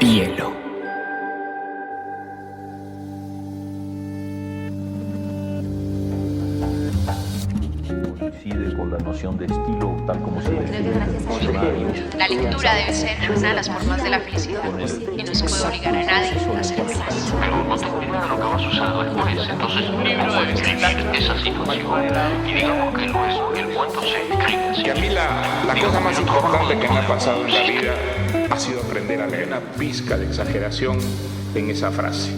Hielo. Coincide con la noción de estilo tal como se define en el diccionario. La lectura debe ser una de las formas de la felicidad y no se puede obligar a nadie a ser feliz. Pero no tengo idea de lo que vas a usar después. Entonces un libro debe describir esa situación. Y digamos que el cuento se escribe así. Y a mí la cosa más importante que me ha pasado en la vida ha sido aprender a leer una pizca de exageración en esa frase.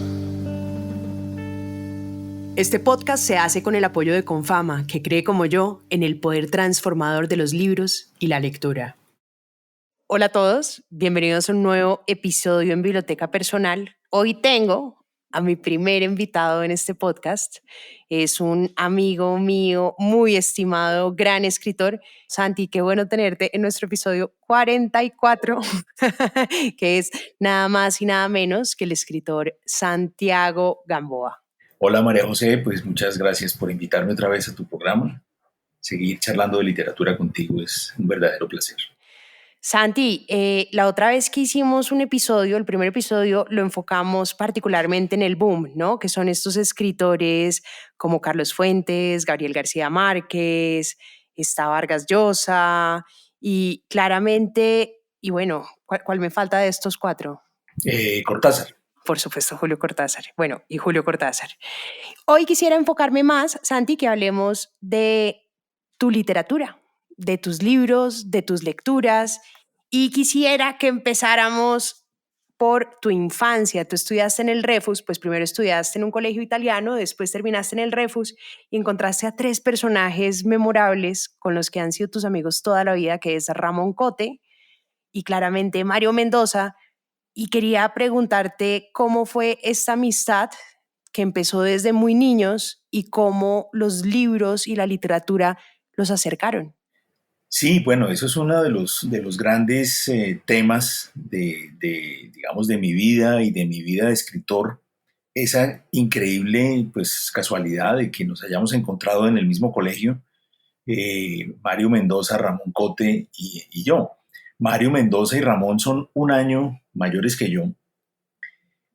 Este podcast se hace con el apoyo de Confama, que cree como yo en el poder transformador de los libros y la lectura. Hola a todos, bienvenidos a un nuevo episodio en Biblioteca Personal. Hoy tengo a mi primer invitado en este podcast. Es un amigo mío muy estimado, gran escritor. Santi, qué bueno tenerte en nuestro episodio 44, que es nada más y nada menos que el escritor Santiago Gamboa. Hola María José, pues muchas gracias por invitarme otra vez a tu programa. Seguir charlando de literatura contigo es un verdadero placer. Santi, la otra vez que hicimos un episodio, el primer episodio, lo enfocamos particularmente en el boom, ¿no? Que son estos escritores como Carlos Fuentes, Gabriel García Márquez, está Vargas Llosa y claramente, y bueno, ¿cuál me falta de estos cuatro? Cortázar. Por supuesto, Julio Cortázar. Bueno, y Julio Cortázar. Hoy quisiera enfocarme más, Santi, que hablemos de tu literatura, de tus libros, de tus lecturas, y quisiera que empezáramos por tu infancia. Tú estudiaste en el Refus, pues primero estudiaste en un colegio italiano, después terminaste en el Refus y encontraste a tres personajes memorables con los que han sido tus amigos toda la vida, que es Ramón Cote y claramente Mario Mendoza. Y quería preguntarte cómo fue esta amistad que empezó desde muy niños y cómo los libros y la literatura los acercaron. Sí, bueno, eso es uno de los grandes temas digamos, de mi vida y de mi vida de escritor. Esa increíble, pues, casualidad de que nos hayamos encontrado en el mismo colegio, Mario Mendoza, Ramón Cote y yo. Mario Mendoza y Ramón son un año mayores que yo,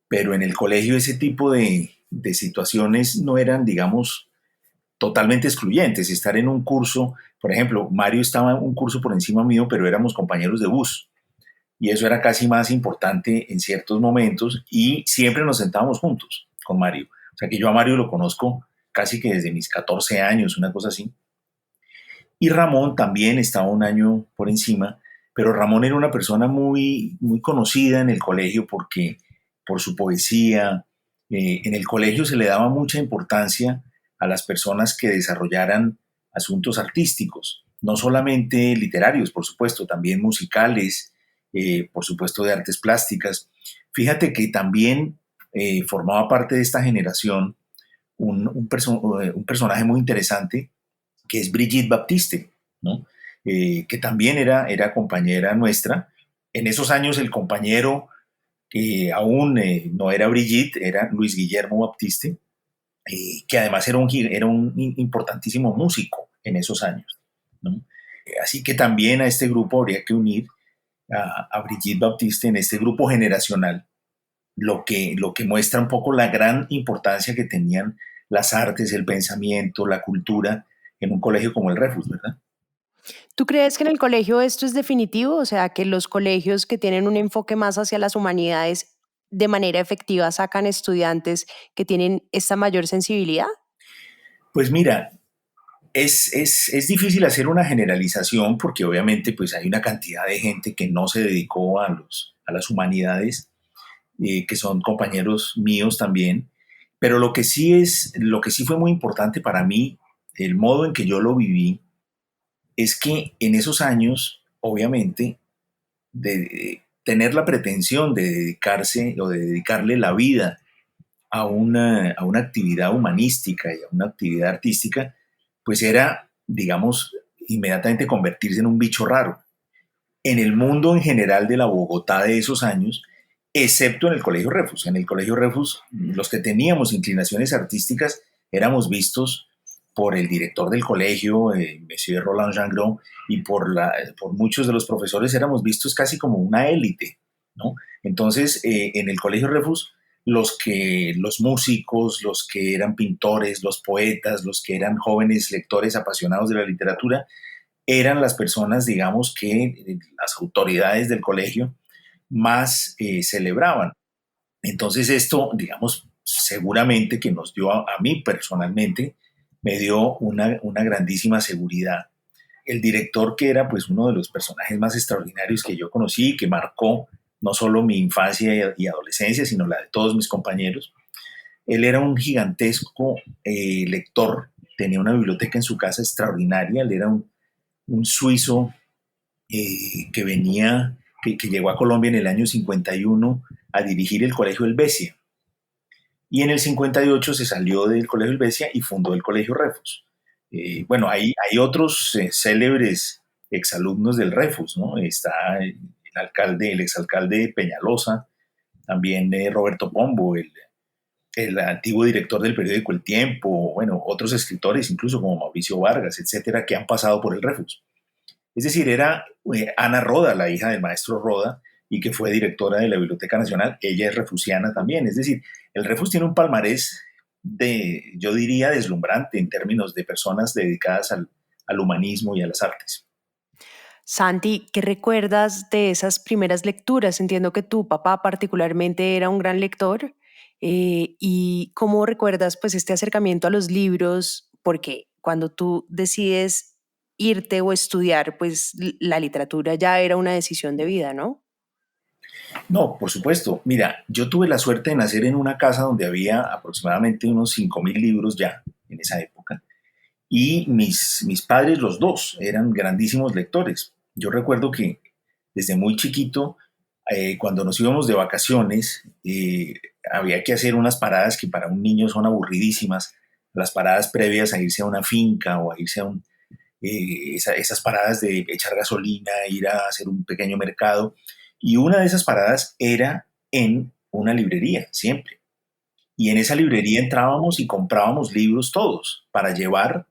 pero en el colegio ese tipo de situaciones no eran, digamos, totalmente excluyentes. Estar en un curso, por ejemplo, Mario estaba en un curso por encima mío, pero éramos compañeros de bus. Y eso era casi más importante en ciertos momentos y siempre nos sentábamos juntos con Mario. O sea que yo a Mario lo conozco casi que desde mis 14 años, una cosa así. Y Ramón también estaba un año por encima, pero Ramón era una persona muy, muy conocida en el colegio por su poesía. En el colegio se le daba mucha importancia a las personas que desarrollaran asuntos artísticos, no solamente literarios, por supuesto, también musicales, por supuesto de artes plásticas. Fíjate que también formaba parte de esta generación un personaje muy interesante que es Brigitte Baptiste, ¿no? Que también era compañera nuestra. En esos años el compañero aún no era Brigitte, era Luis Guillermo Baptiste, que además era un importantísimo músico en esos años, ¿no? Así que también a este grupo habría que unir a Brigitte Baptiste en este grupo generacional, lo que muestra un poco la gran importancia que tenían las artes, el pensamiento, la cultura en un colegio como el Refus, ¿verdad? ¿Tú crees que en el colegio esto es definitivo? O sea, que los colegios que tienen un enfoque más hacia las humanidades de manera efectiva sacan estudiantes que tienen esta mayor sensibilidad. Pues mira, es difícil hacer una generalización porque obviamente pues hay una cantidad de gente que no se dedicó a las humanidades, que son compañeros míos también, pero lo que sí fue muy importante para mí, el modo en que yo lo viví, es que en esos años, obviamente, de tener la pretensión de dedicarse o de dedicarle la vida a una actividad humanística y a una actividad artística, pues era, digamos, inmediatamente convertirse en un bicho raro. En el mundo en general de la Bogotá de esos años, excepto en el Colegio Refus. En el Colegio Refus, los que teníamos inclinaciones artísticas éramos vistos por el director del colegio, Monsieur Roland Jangron, y por muchos de los profesores éramos vistos casi como una élite, ¿no? Entonces, en el Colegio Refus, los músicos, los que eran pintores, los poetas, los que eran jóvenes lectores apasionados de la literatura, eran las personas, digamos, que las autoridades del colegio más celebraban. Entonces esto, digamos, seguramente que nos dio a mí personalmente, me dio una grandísima seguridad. El director, que era pues uno de los personajes más extraordinarios que yo conocí, que marcó no solo mi infancia y adolescencia, sino la de todos mis compañeros, él era un gigantesco lector, tenía una biblioteca en su casa extraordinaria, él era un suizo que llegó a Colombia en el año 51 a dirigir el Colegio Helvecia. Y en el 58 se salió del Colegio Helvecia y fundó el Colegio Refus. Bueno, hay otros célebres exalumnos del Refus, ¿no? Está el exalcalde Peñalosa, también Roberto Pombo, el antiguo director del periódico El Tiempo, bueno, otros escritores, incluso como Mauricio Vargas, etcétera, que han pasado por el Refus. Es decir, era Ana Roda, la hija del maestro Roda, y que fue directora de la Biblioteca Nacional. Ella es refusiana también. Es decir, el Refus tiene un palmarés yo diría, deslumbrante en términos de personas dedicadas al humanismo y a las artes. Santi, ¿qué recuerdas de esas primeras lecturas? Entiendo que tu papá particularmente era un gran lector. ¿Y cómo recuerdas pues este acercamiento a los libros? Porque cuando tú decides irte o estudiar, pues la literatura ya era una decisión de vida, ¿no? No, por supuesto. Mira, yo tuve la suerte de nacer en una casa donde había aproximadamente unos 5.000 libros ya en esa época. Y mis padres, los dos, eran grandísimos lectores. Yo recuerdo que desde muy chiquito, cuando nos íbamos de vacaciones, había que hacer unas paradas que para un niño son aburridísimas, las paradas previas a irse a una finca o a irse a esas paradas de echar gasolina, ir a hacer un pequeño mercado. Y una de esas paradas era en una librería, siempre. Y en esa librería entrábamos y comprábamos libros todos para llevar,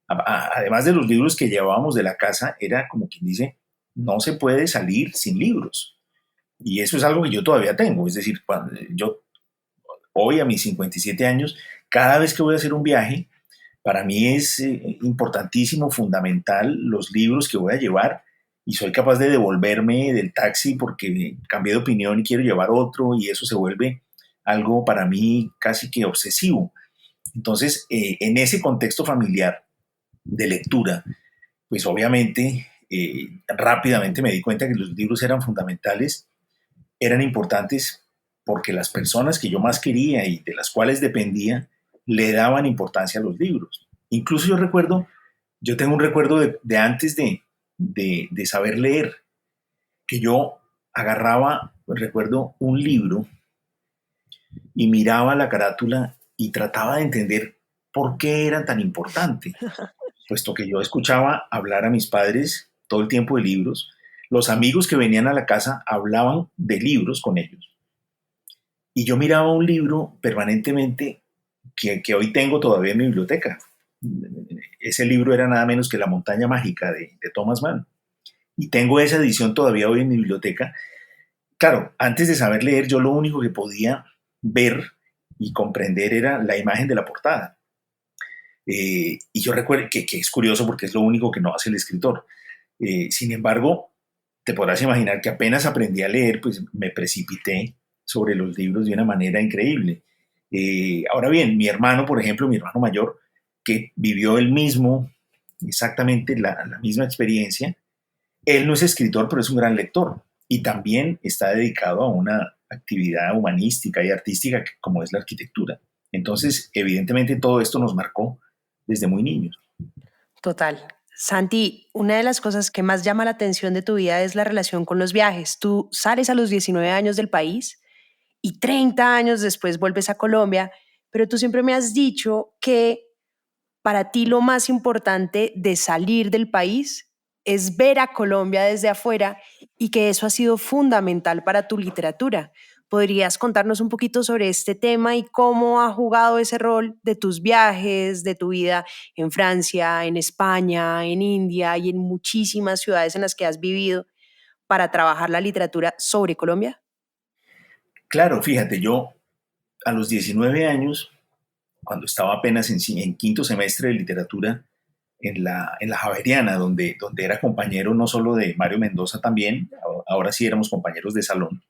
además de los libros que llevábamos de la casa, era como quien dice, no se puede salir sin libros. Y eso es algo que yo todavía tengo. Es decir, cuando yo hoy a mis 57 años, cada vez que voy a hacer un viaje, para mí es importantísimo, fundamental los libros que voy a llevar, y soy capaz de devolverme del taxi porque cambié de opinión y quiero llevar otro, y eso se vuelve algo para mí casi que obsesivo. Entonces, en ese contexto familiar de lectura, pues obviamente rápidamente me di cuenta que los libros eran fundamentales, eran importantes porque las personas que yo más quería y de las cuales dependía le daban importancia a los libros. Incluso yo tengo un recuerdo de antes de saber leer, que yo agarraba, recuerdo, un libro y miraba la carátula y trataba de entender por qué era tan importante, puesto que yo escuchaba hablar a mis padres todo el tiempo de libros, los amigos que venían a la casa hablaban de libros con ellos, y yo miraba un libro permanentemente que hoy tengo todavía en mi biblioteca. Ese libro era nada menos que La montaña mágica de Thomas Mann. Y tengo esa edición todavía hoy en mi biblioteca. Claro, antes de saber leer, yo lo único que podía ver y comprender era la imagen de la portada. Y yo recuerdo que es curioso porque es lo único que no hace el escritor. Sin embargo, te podrás imaginar que apenas aprendí a leer, pues me precipité sobre los libros de una manera increíble. Ahora bien, mi hermano, por ejemplo, mi hermano mayor, que vivió exactamente la misma experiencia, él no es escritor, pero es un gran lector y también está dedicado a una actividad humanística y artística como es la arquitectura. Entonces, evidentemente, todo esto nos marcó desde muy niños. Total. Santi, una de las cosas que más llama la atención de tu vida es la relación con los viajes. Tú sales a los 19 años del país y 30 años después vuelves a Colombia, pero tú siempre me has dicho que para ti lo más importante de salir del país es ver a Colombia desde afuera y que eso ha sido fundamental para tu literatura. ¿Podrías contarnos un poquito sobre este tema y cómo ha jugado ese rol de tus viajes, de tu vida en Francia, en España, en India y en muchísimas ciudades en las que has vivido para trabajar la literatura sobre Colombia? Claro, fíjate, yo a los 19 años, cuando estaba apenas en quinto semestre de literatura en la Javeriana, donde era compañero no solo de Mario Mendoza también, ahora sí éramos compañeros de salón,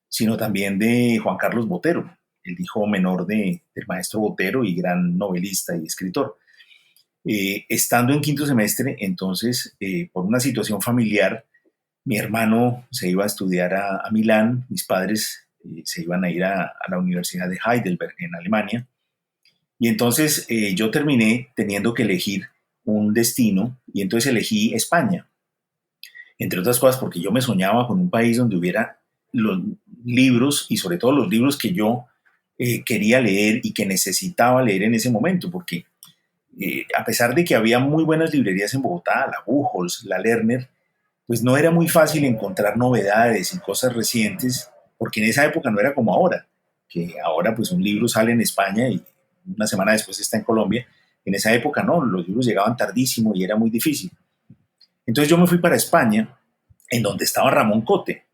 sino también de Juan Carlos Botero, el hijo menor del maestro Botero y gran novelista y escritor. Estando en quinto semestre, entonces, por una situación familiar, mi hermano se iba a estudiar a Milán, mis padres se iban a ir a la Universidad de Heidelberg en Alemania, y entonces yo terminé teniendo que elegir un destino, y entonces elegí España, entre otras cosas porque yo me soñaba con un país donde hubiera los libros, y sobre todo los libros que yo quería leer y que necesitaba leer en ese momento, porque a pesar de que había muy buenas librerías en Bogotá, la Buchholz, la Lerner, pues no era muy fácil encontrar novedades y cosas recientes, porque en esa época no era como ahora, que ahora pues un libro sale en España y una semana después está en Colombia. En esa época no, los libros llegaban tardísimo y era muy difícil. Entonces yo me fui para España, en donde estaba Ramón Cote,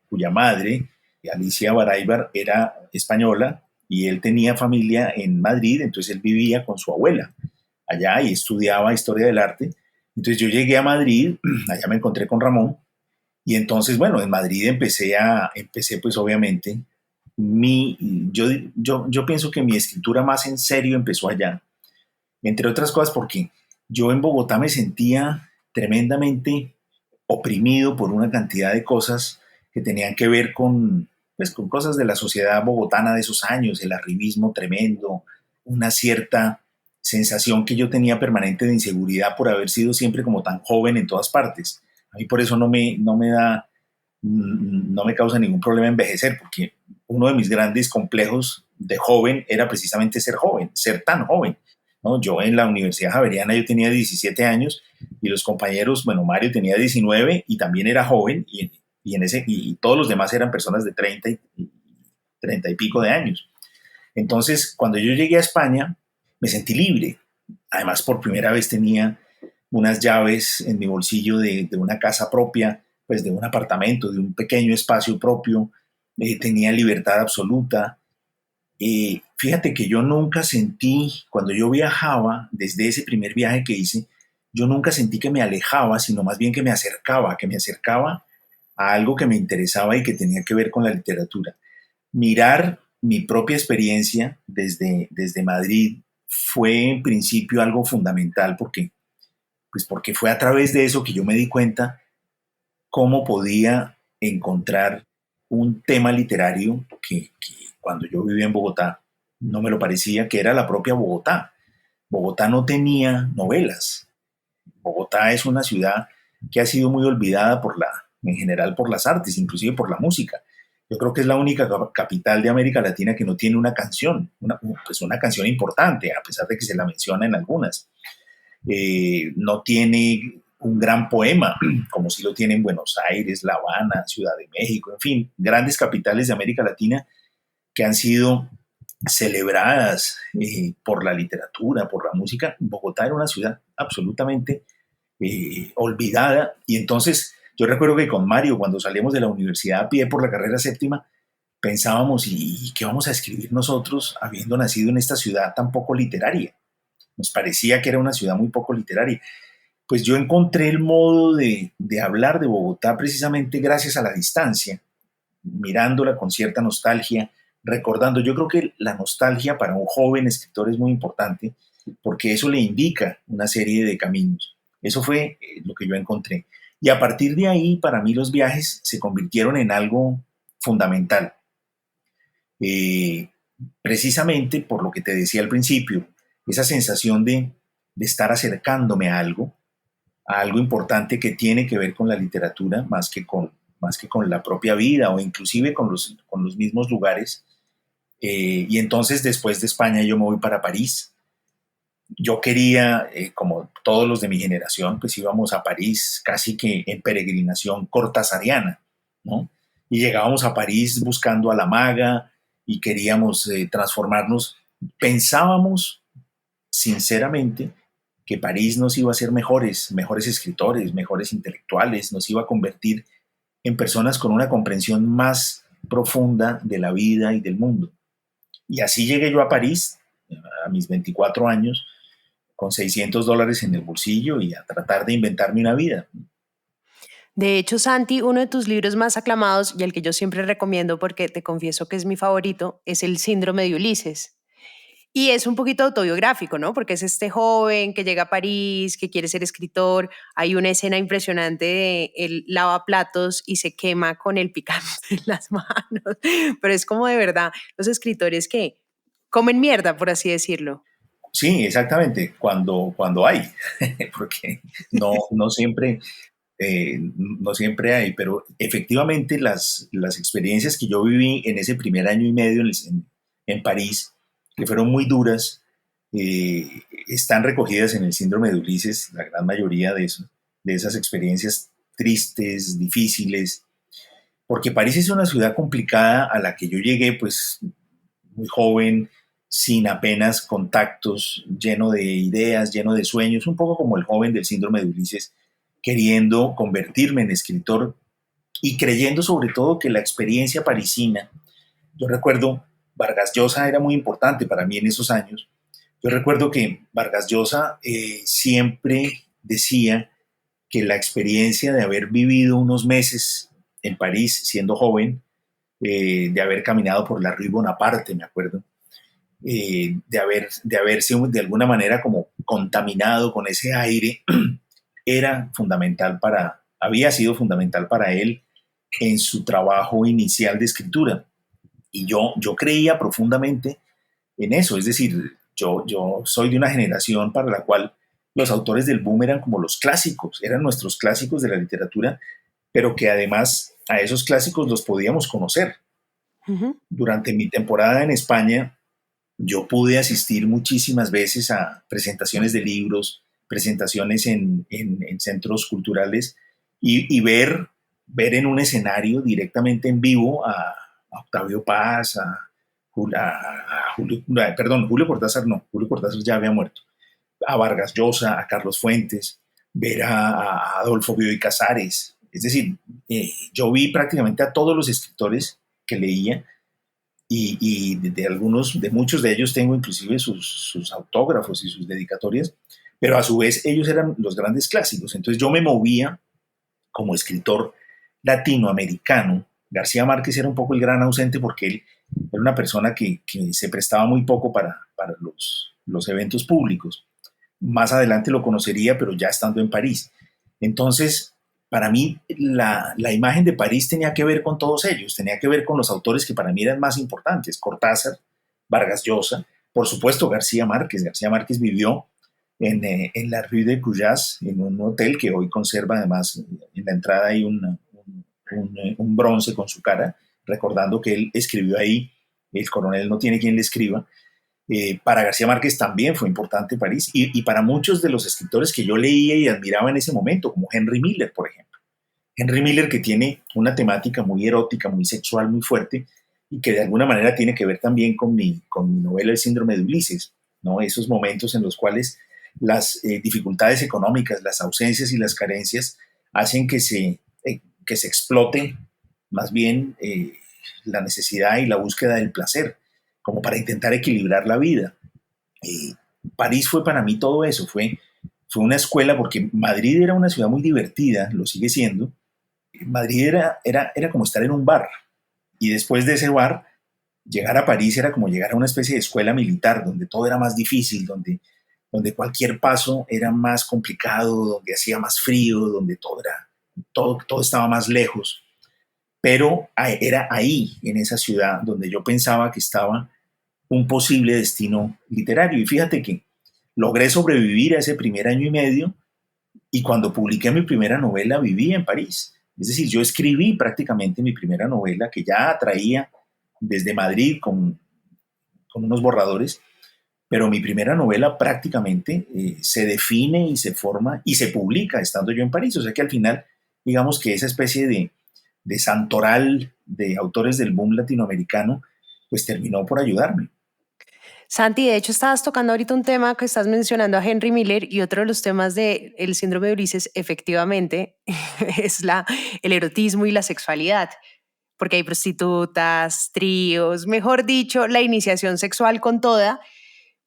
cuya madre, Alicia Baraybar, era española y él tenía familia en Madrid, entonces él vivía con su abuela allá y estudiaba historia del arte. Entonces yo llegué a Madrid, allá me encontré con Ramón, y entonces, bueno, en Madrid empecé pues obviamente, yo pienso que mi escritura más en serio empezó allá, entre otras cosas porque yo en Bogotá me sentía tremendamente oprimido por una cantidad de cosas que tenían que ver con cosas de la sociedad bogotana de esos años, el arribismo tremendo, una cierta sensación que yo tenía permanente de inseguridad por haber sido siempre como tan joven en todas partes. A mí por eso no me causa ningún problema envejecer, porque uno de mis grandes complejos de joven era precisamente ser joven, ser tan joven, ¿no? Yo en la Universidad Javeriana yo tenía 17 años y los compañeros, bueno, Mario tenía 19 y también era joven, y todos los demás eran personas de 30 y pico de años. Entonces, cuando yo llegué a España, me sentí libre. Además, por primera vez tenía unas llaves en mi bolsillo de una casa propia, pues de un apartamento, de un pequeño espacio propio. Tenía libertad absoluta. Fíjate que yo nunca sentí, cuando yo viajaba, desde ese primer viaje que hice, yo nunca sentí que me alejaba, sino más bien que me acercaba a algo que me interesaba y que tenía que ver con la literatura. Mirar mi propia experiencia desde Madrid fue en principio algo fundamental porque fue a través de eso que yo me di cuenta cómo podía encontrar un tema literario que cuando yo vivía en Bogotá no me lo parecía, que era la propia Bogotá. Bogotá no tenía novelas. Bogotá es una ciudad que ha sido muy olvidada en general por las artes, inclusive por la música. Yo creo que es la única capital de América Latina que no tiene una canción, una canción importante, a pesar de que se la menciona en algunas. No tiene un gran poema, como si lo tienen Buenos Aires, La Habana, Ciudad de México, en fin, grandes capitales de América Latina que han sido celebradas por la literatura, por la música. Bogotá era una ciudad absolutamente olvidada, y entonces yo recuerdo que con Mario, cuando salíamos de la universidad a pie por la carrera séptima, pensábamos, ¿y qué vamos a escribir nosotros habiendo nacido en esta ciudad tan poco literaria? Nos parecía que era una ciudad muy poco literaria. Pues yo encontré el modo de hablar de Bogotá precisamente gracias a la distancia, mirándola con cierta nostalgia, recordando. Yo creo que la nostalgia para un joven escritor es muy importante porque eso le indica una serie de caminos. Eso fue lo que yo encontré. Y a partir de ahí, para mí los viajes se convirtieron en algo fundamental. Precisamente por lo que te decía al principio, esa sensación de estar acercándome a algo importante que tiene que ver con la literatura, más que con la propia vida o inclusive con los mismos lugares. Y entonces después de España yo me voy para París. Yo quería, como todos los de mi generación, pues íbamos a París casi que en peregrinación cortasariana, ¿no? Y llegábamos a París buscando a la maga y queríamos transformarnos. Pensábamos sinceramente que París nos iba a hacer mejores escritores, mejores intelectuales, nos iba a convertir en personas con una comprensión más profunda de la vida y del mundo. Y así llegué yo a París a mis 24 años, con $600 en el bolsillo y a tratar de inventarme una vida. De hecho, Santi, uno de tus libros más aclamados y el que yo siempre recomiendo porque te confieso que es mi favorito, es El síndrome de Ulises. Y es un poquito autobiográfico, ¿no? Porque es este joven que llega a París, que quiere ser escritor. Hay una escena impresionante de él lava platos y se quema con el picante en las manos. Pero es como de verdad los escritores que comen mierda, por así decirlo. Sí, exactamente, cuando hay, porque no siempre, no siempre hay, pero efectivamente las experiencias que yo viví en ese primer año y medio en París, que fueron muy duras, están recogidas en el síndrome de Ulises, la gran mayoría de eso, de esas experiencias tristes, difíciles, porque París es una ciudad complicada a la que yo llegué pues muy joven, sin apenas contactos, lleno de ideas, lleno de sueños, un poco como el joven del síndrome de Ulises, queriendo convertirme en escritor y creyendo sobre todo que la experiencia parisina, yo recuerdo, Vargas Llosa era muy importante para mí en esos años. Yo recuerdo que Vargas Llosa siempre decía que la experiencia de haber vivido unos meses en París siendo joven, de haber caminado por la Rue Bonaparte, me acuerdo, de haberse de alguna manera como contaminado con ese aire, era fundamental había sido fundamental para él en su trabajo inicial de escritura. Y yo creía profundamente en eso, es decir, yo soy de una generación para la cual los autores del boom eran como los clásicos, eran nuestros clásicos de la literatura, pero que además a esos clásicos los podíamos conocer. Ujú. Durante mi temporada en España, yo pude asistir muchísimas veces a presentaciones de libros, presentaciones en centros culturales y ver en un escenario directamente en vivo a Octavio Paz, Julio Cortázar no, Julio Cortázar ya había muerto, a Vargas Llosa, a Carlos Fuentes, ver a Adolfo Bioy Casares. Es decir, yo vi prácticamente a todos los escritores que leía y de muchos de ellos tengo inclusive sus autógrafos y sus dedicatorias, pero a su vez ellos eran los grandes clásicos. Entonces yo me movía como escritor latinoamericano. García Márquez era un poco el gran ausente porque él era una persona que se prestaba muy poco para los eventos públicos. Más adelante lo conocería, pero ya estando en París. Entonces, para mí, la imagen de París tenía que ver con todos ellos, tenía que ver con los autores que para mí eran más importantes, Cortázar, Vargas Llosa, por supuesto García Márquez. García Márquez vivió en la Rue de Cuyas, en un hotel que hoy conserva además en la entrada hay un bronce con su cara, recordando que él escribió ahí, el coronel no tiene quien le escriba. Para García Márquez también fue importante París y para muchos de los escritores que yo leía y admiraba en ese momento, como Henry Miller, por ejemplo. Henry Miller, que tiene una temática muy erótica, muy sexual, muy fuerte y que de alguna manera tiene que ver también con mi novela El síndrome de Ulises, ¿no? Esos momentos en los cuales las dificultades económicas, las ausencias y las carencias hacen que se explote más bien la necesidad y la búsqueda del placer, como para intentar equilibrar la vida. París fue para mí todo eso, fue una escuela, porque Madrid era una ciudad muy divertida, lo sigue siendo. Madrid era como estar en un bar, y después de ese bar, llegar a París era como llegar a una especie de escuela militar, donde todo era más difícil, donde cualquier paso era más complicado, donde hacía más frío, donde todo estaba más lejos. Pero era ahí, en esa ciudad, donde yo pensaba que estaba un posible destino literario. Y fíjate que logré sobrevivir a ese primer año y medio y cuando publiqué mi primera novela viví en París. Es decir, yo escribí prácticamente mi primera novela que ya traía desde Madrid con unos borradores, pero mi primera novela prácticamente se define y se forma y se publica estando yo en París. O sea que al final, digamos que esa especie de santoral de autores del boom latinoamericano, pues terminó por ayudarme. Santi, de hecho estabas tocando ahorita un tema que estás mencionando a Henry Miller y otro de los temas del síndrome de Ulises efectivamente es el erotismo y la sexualidad. porque hay prostitutas, tríos, mejor dicho, la iniciación sexual con toda.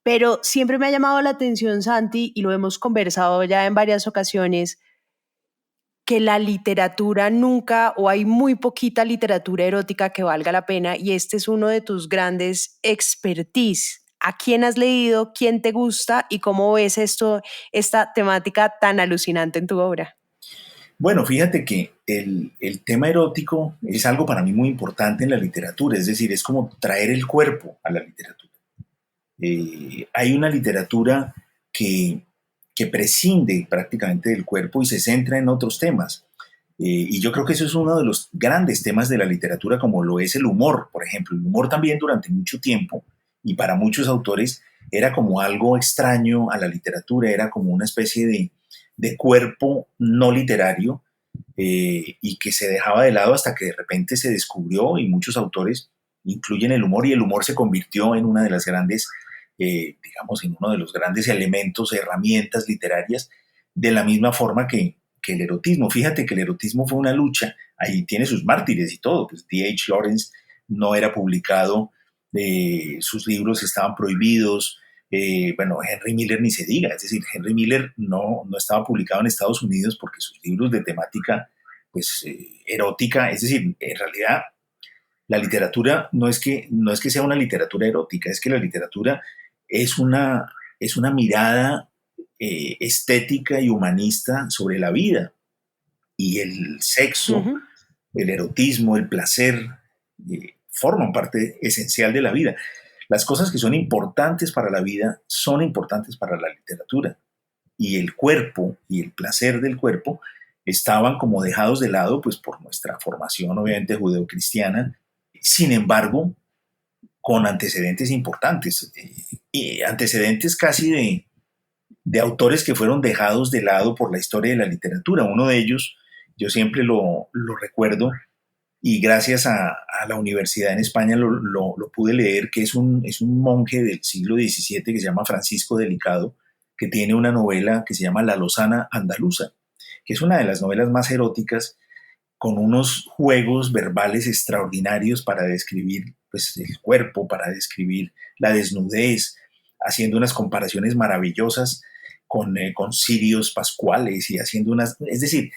Pero siempre me ha llamado la atención, Santi, y lo hemos conversado ya en varias ocasiones, que la literatura nunca, o hay muy poquita literatura erótica que valga la pena, y este es uno de tus grandes expertise. ¿A quién has leído? ¿Quién te gusta? ¿Y cómo ves esta temática tan alucinante en tu obra? Bueno, fíjate que el tema erótico es algo para mí muy importante en la literatura, es decir, es como traer el cuerpo a la literatura. Hay una literatura que prescinde prácticamente del cuerpo y se centra en otros temas. Y yo creo que eso es uno de los grandes temas de la literatura, como lo es el humor, por ejemplo. El humor también durante mucho tiempo, y para muchos autores, era como algo extraño a la literatura, era como una especie de cuerpo no literario, y que se dejaba de lado hasta que de repente se descubrió, y muchos autores incluyen el humor, y el humor se convirtió en una de las grandes, digamos, en uno de los grandes elementos, herramientas literarias, de la misma forma que el erotismo. Fíjate que el erotismo fue una lucha, ahí tiene sus mártires y todo, pues D.H. Lawrence no era publicado, sus libros estaban prohibidos, bueno, Henry Miller ni se diga, es decir, Henry Miller no estaba publicado en Estados Unidos porque sus libros de temática, pues, erótica, es decir, en realidad la literatura no es que sea una literatura erótica, es que la literatura es una mirada estética y humanista sobre la vida, y el sexo, Ujú. el erotismo, el placer, forman parte esencial de la vida. Las cosas que son importantes para la vida son importantes para la literatura, y el cuerpo y el placer del cuerpo estaban como dejados de lado, pues, por nuestra formación obviamente judeocristiana. Sin embargo, con antecedentes importantes, y antecedentes casi de autores que fueron dejados de lado por la historia de la literatura. Uno de ellos, yo siempre lo recuerdo, y gracias a la universidad en España lo pude leer, que es un monje del siglo XVII que se llama Francisco Delicado, que tiene una novela que se llama La Lozana Andaluza, que es una de las novelas más eróticas, con unos juegos verbales extraordinarios para describir, pues, el cuerpo, para describir la desnudez, haciendo unas comparaciones maravillosas con cirios pascuales, y haciendo es decir,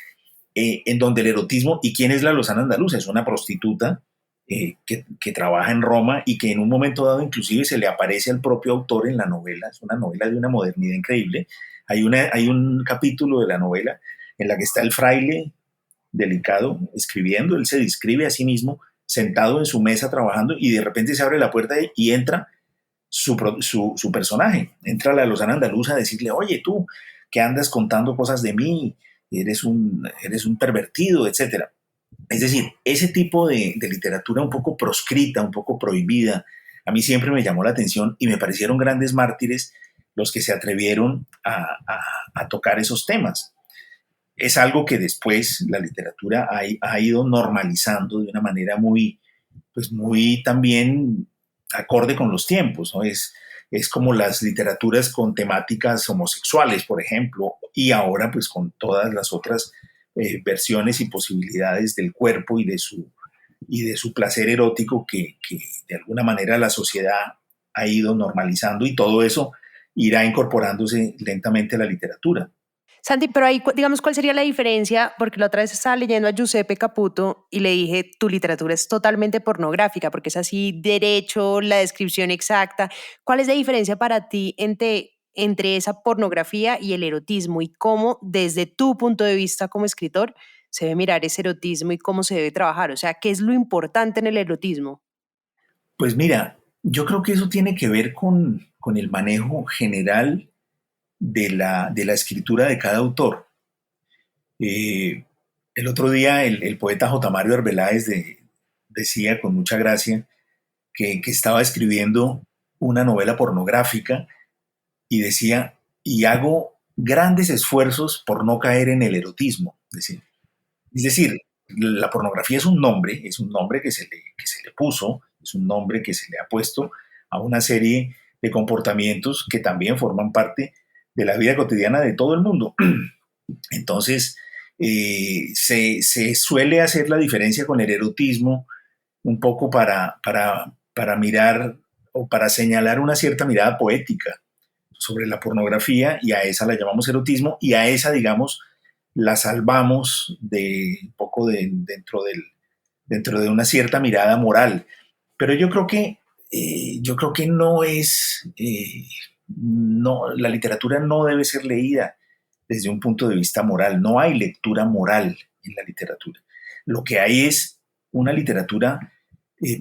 en donde el erotismo. ¿Y quién es la Lozana Andaluza? Es una prostituta que trabaja en Roma, y que en un momento dado inclusive se le aparece al propio autor en la novela. Es una novela de una modernidad increíble. Hay un capítulo de la novela en la que está el fraile Delicado escribiendo. Él se describe a sí mismo sentado en su mesa trabajando, y de repente se abre la puerta y entra su personaje. Entra la Lozana Andaluza a decirle: oye, tú, que andas contando cosas de mí, eres un pervertido, etcétera. Es decir, ese tipo de literatura un poco proscrita, un poco prohibida, a mí siempre me llamó la atención, y me parecieron grandes mártires los que se atrevieron a tocar esos temas. Es algo que después la literatura ha ido normalizando de una manera muy, pues, muy también acorde con los tiempos, ¿no? Es como las literaturas con temáticas homosexuales, por ejemplo, y ahora, pues, con todas las otras versiones y posibilidades del cuerpo y de su placer erótico, que de alguna manera la sociedad ha ido normalizando, y todo eso irá incorporándose lentamente a la literatura. Santi, pero ahí, digamos, ¿cuál sería la diferencia? Porque la otra vez estaba leyendo a Giuseppe Caputo y le dije, tu literatura es totalmente pornográfica, porque es así derecho, la descripción exacta. ¿Cuál es la diferencia para ti entre esa pornografía y el erotismo? Y cómo, desde tu punto de vista como escritor, se debe mirar ese erotismo y cómo se debe trabajar. O sea, ¿qué es lo importante en el erotismo? Pues mira, yo creo que eso tiene que ver con el manejo general de la escritura de cada autor. Eh, el otro día el poeta J. Mario Arbeláez decía con mucha gracia que estaba escribiendo una novela pornográfica, y decía: y hago grandes esfuerzos por no caer en el erotismo. Es decir, la pornografía es un nombre que se le puso, es un nombre que se le ha puesto a una serie de comportamientos que también forman parte de la vida cotidiana de todo el mundo. Entonces, se suele hacer la diferencia con el erotismo, un poco para mirar o para señalar una cierta mirada poética sobre la pornografía, y a esa la llamamos erotismo, y a esa, digamos, la salvamos de un poco dentro de una cierta mirada moral. Pero yo creo que no es, no, la literatura no debe ser leída desde un punto de vista moral. No hay lectura moral en la literatura. Lo que hay es una literatura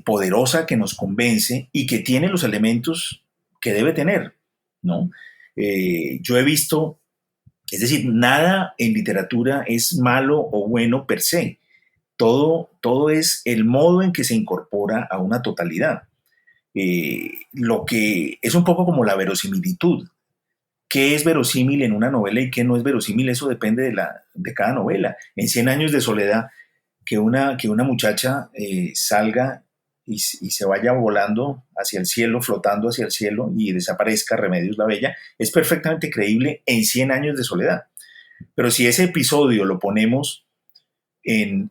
poderosa que nos convence y que tiene los elementos que debe tener, ¿no? Yo he visto, es decir, nada en literatura es malo o bueno per se. Todo es el modo en que se incorpora a una totalidad. Lo que es un poco como la verosimilitud. ¿Qué es verosímil en una novela y qué no es verosímil? Eso depende de cada novela. En Cien años de soledad, que una muchacha salga y se vaya volando hacia el cielo, flotando hacia el cielo, y desaparezca Remedios la Bella, es perfectamente creíble en Cien años de soledad. Pero si ese episodio lo ponemos en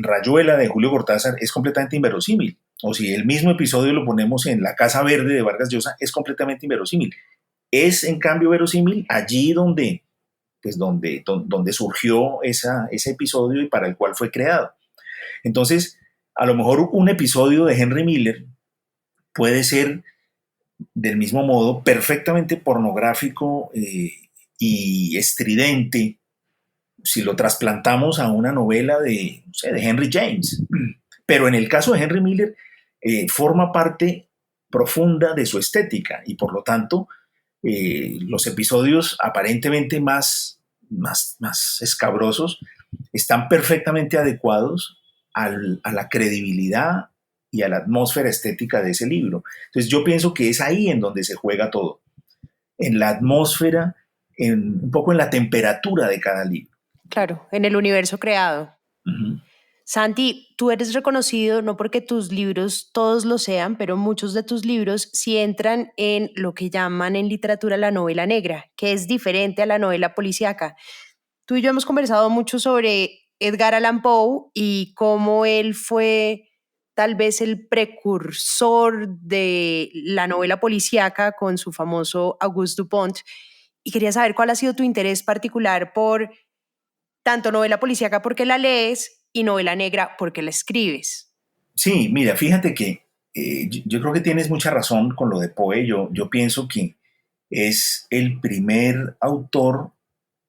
Rayuela de Julio Cortázar, es completamente inverosímil. O si el mismo episodio lo ponemos en La Casa Verde de Vargas Llosa, es completamente inverosímil. Es, en cambio, verosímil allí donde surgió ese episodio y para el cual fue creado. Entonces, a lo mejor un episodio de Henry Miller puede ser, del mismo modo, perfectamente pornográfico y estridente si lo trasplantamos a una novela de, no sé, de Henry James. Pero en el caso de Henry Miller, forma parte profunda de su estética, y por lo tanto, los episodios aparentemente más escabrosos están perfectamente adecuados a la credibilidad y a la atmósfera estética de ese libro. Entonces yo pienso que es ahí en donde se juega todo, en la atmósfera, un poco en la temperatura de cada libro. Claro, en el universo creado. Uh-huh. Santi, tú eres reconocido no porque tus libros todos lo sean, pero muchos de tus libros sí entran en lo que llaman en literatura la novela negra, que es diferente a la novela policíaca. Tú y yo hemos conversado mucho sobre Edgar Allan Poe y cómo él fue tal vez el precursor de la novela policíaca con su famoso Auguste Dupont. Y quería saber cuál ha sido tu interés particular por tanto novela policíaca porque la lees y novela negra porque la escribes. Sí, mira, fíjate que yo creo que tienes mucha razón con lo de Poe. Yo pienso que es el primer autor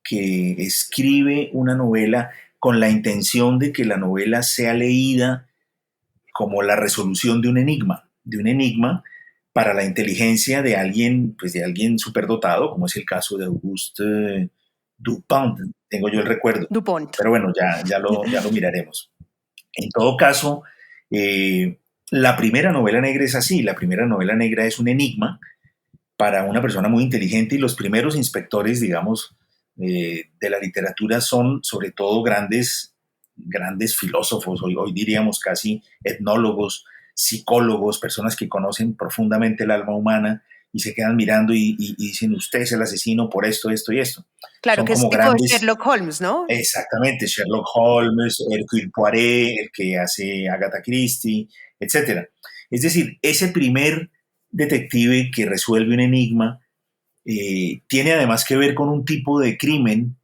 que escribe una novela con la intención de que la novela sea leída como la resolución de un enigma para la inteligencia de alguien, pues de alguien superdotado, como es el caso de Auguste Dupont, tengo yo el recuerdo. Dupont. Pero bueno, ya lo miraremos. En todo caso, la primera novela negra es así. La primera novela negra es un enigma para una persona muy inteligente, y los primeros inspectores, digamos, de la literatura son sobre todo grandes filósofos, hoy diríamos casi etnólogos, psicólogos, personas que conocen profundamente el alma humana y se quedan mirando y dicen, usted es el asesino por esto, esto y esto. Claro, son que como es tipo grandes, Sherlock Holmes, ¿no? Exactamente, Sherlock Holmes, Hercule Poirot, el que hace Agatha Christie, etc. Es decir, ese primer detective que resuelve un enigma tiene además que ver con un tipo de crimen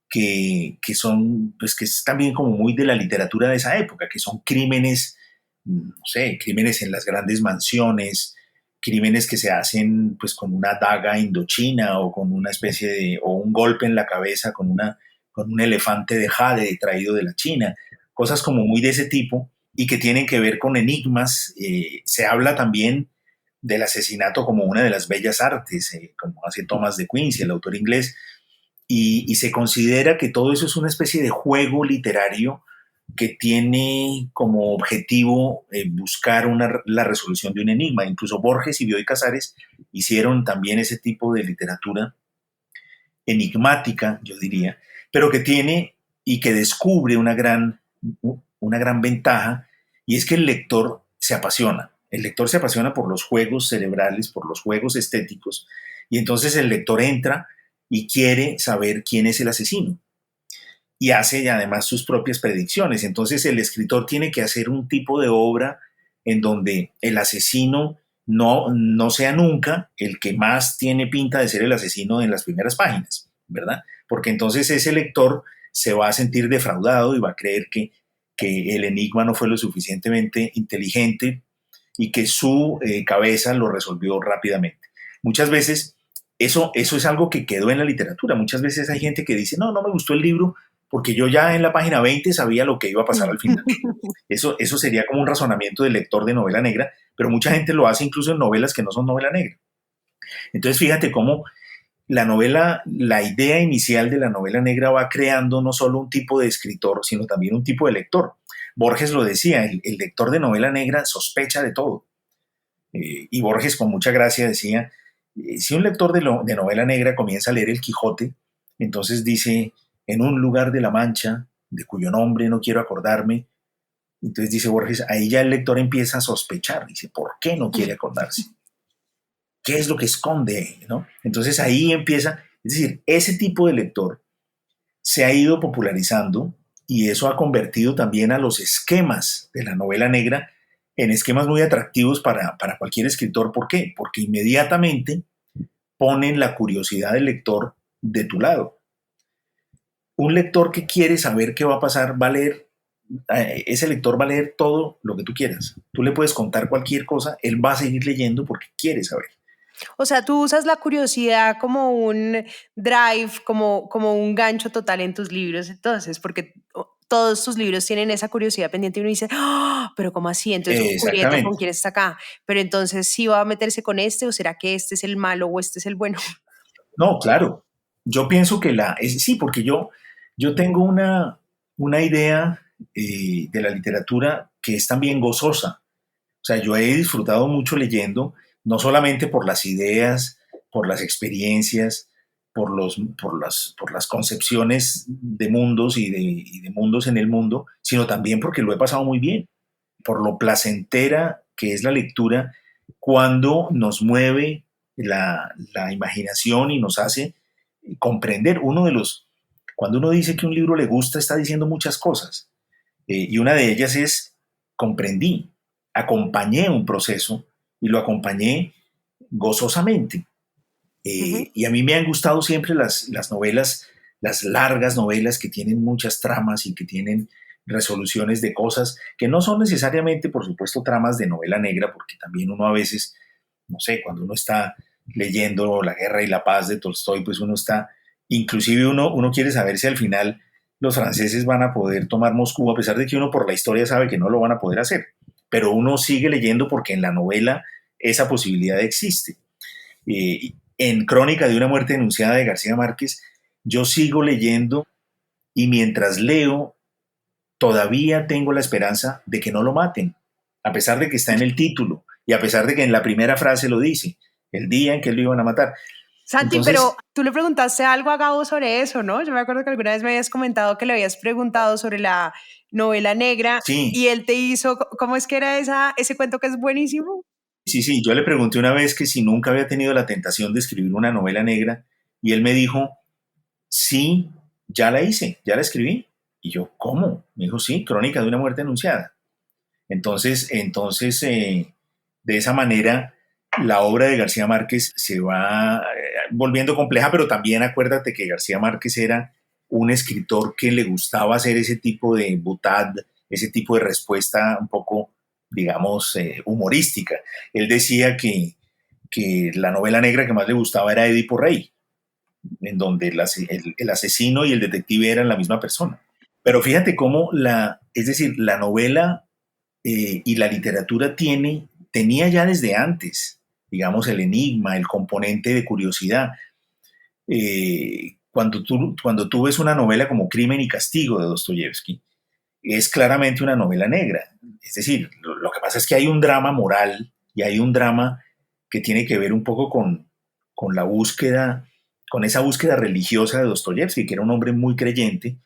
que son, pues que es también como muy de la literatura de esa época, que son crímenes, no sé, crímenes en las grandes mansiones, crímenes que se hacen pues con una daga indochina o con una especie de, o un golpe en la cabeza con un elefante de jade traído de la China, cosas como muy de ese tipo y que tienen que ver con enigmas. Se habla también del asesinato como una de las bellas artes, como hace Thomas de Quincy, el autor inglés, y se considera que todo eso es una especie de juego literario que tiene como objetivo buscar la resolución de un enigma. Incluso Borges y Bioy Casares hicieron también ese tipo de literatura enigmática, yo diría, pero que tiene y que descubre una gran ventaja, y es que el lector se apasiona. El lector se apasiona por los juegos cerebrales, por los juegos estéticos, y entonces el lector entra y quiere saber quién es el asesino. Y hace además sus propias predicciones. Entonces el escritor tiene que hacer un tipo de obra en donde el asesino no sea nunca el que más tiene pinta de ser el asesino en las primeras páginas, ¿verdad? Porque entonces ese lector se va a sentir defraudado y va a creer que el enigma no fue lo suficientemente inteligente y que su cabeza lo resolvió rápidamente. Muchas veces eso es algo que quedó en la literatura. Muchas veces hay gente que dice, no me gustó el libro porque yo ya en la página 20 sabía lo que iba a pasar al final. Eso sería como un razonamiento del lector de novela negra, pero mucha gente lo hace incluso en novelas que no son novela negra. Entonces fíjate cómo la idea inicial de la novela negra va creando no solo un tipo de escritor, sino también un tipo de lector. Borges lo decía, el lector de novela negra sospecha de todo. Y Borges con mucha gracia decía, si un lector de novela negra comienza a leer El Quijote, entonces dice, en un lugar de la Mancha, de cuyo nombre no quiero acordarme, entonces dice Borges, ahí ya el lector empieza a sospechar, dice, ¿por qué no quiere acordarse? ¿Qué es lo que esconde? ¿No? Entonces ahí empieza, es decir, ese tipo de lector se ha ido popularizando y eso ha convertido también a los esquemas de la novela negra en esquemas muy atractivos para cualquier escritor. ¿Por qué? Porque inmediatamente ponen la curiosidad del lector de tu lado. Un lector que quiere saber qué va a pasar va a leer, ese lector va a leer todo lo que tú quieras. Tú le puedes contar cualquier cosa, él va a seguir leyendo porque quiere saber. O sea, tú usas la curiosidad como un drive, como un gancho total en tus libros, entonces, porque todos tus libros tienen esa curiosidad pendiente y uno dice, ¡oh! Pero ¿cómo así? Entonces, Julieta, ¿con quién está acá? Pero entonces, ¿sí va a meterse con este o será que este es el malo o este es el bueno? No, claro. Yo pienso que sí, porque yo tengo una idea de la literatura que es también gozosa. O sea, yo he disfrutado mucho leyendo, no solamente por las ideas, por las experiencias, por las concepciones de mundos y de mundos en el mundo, sino también porque lo he pasado muy bien, por lo placentera que es la lectura cuando nos mueve la imaginación y nos hace comprender. Cuando uno dice que un libro le gusta, está diciendo muchas cosas, y una de ellas es comprendí, acompañé un proceso y lo acompañé gozosamente. Y a mí me han gustado siempre las novelas, las largas novelas que tienen muchas tramas y que tienen resoluciones de cosas que no son necesariamente, por supuesto, tramas de novela negra, porque también uno a veces, no sé, cuando uno está leyendo La Guerra y la Paz de Tolstoy, pues uno está, inclusive uno quiere saber si al final los franceses van a poder tomar Moscú, a pesar de que uno por la historia sabe que no lo van a poder hacer, pero uno sigue leyendo porque en la novela esa posibilidad existe. En Crónica de una muerte anunciada de García Márquez, yo sigo leyendo y mientras leo todavía tengo la esperanza de que no lo maten, a pesar de que está en el título y a pesar de que en la primera frase lo dice, el día en que lo iban a matar. Santi, Entonces, pero tú le preguntaste algo a Gabo sobre eso, ¿no? Yo me acuerdo que alguna vez me habías comentado que le habías preguntado sobre la novela negra, sí. Y él te hizo, ¿cómo es que era ese cuento que es buenísimo? Sí, yo le pregunté una vez que si nunca había tenido la tentación de escribir una novela negra y él me dijo, sí, ya la hice, ya la escribí. Y yo, ¿cómo? Me dijo, sí, Crónica de una muerte anunciada. Entonces de esa manera, la obra de García Márquez se va volviendo compleja, pero también acuérdate que García Márquez era un escritor que le gustaba hacer ese tipo de boutade, ese tipo de respuesta un poco, digamos, humorística. Él decía que la novela negra que más le gustaba era Edipo Rey, en donde el asesino y el detective eran la misma persona. Pero fíjate cómo la novela y la literatura tenía ya desde antes, digamos, el enigma, el componente de curiosidad. Cuando tú ves una novela como Crimen y Castigo de Dostoyevsky, es claramente una novela negra. Es decir, lo que pasa es que hay un drama moral y hay un drama que tiene que ver un poco con la búsqueda, con esa búsqueda religiosa de Dostoyevsky, que era un hombre muy creyente,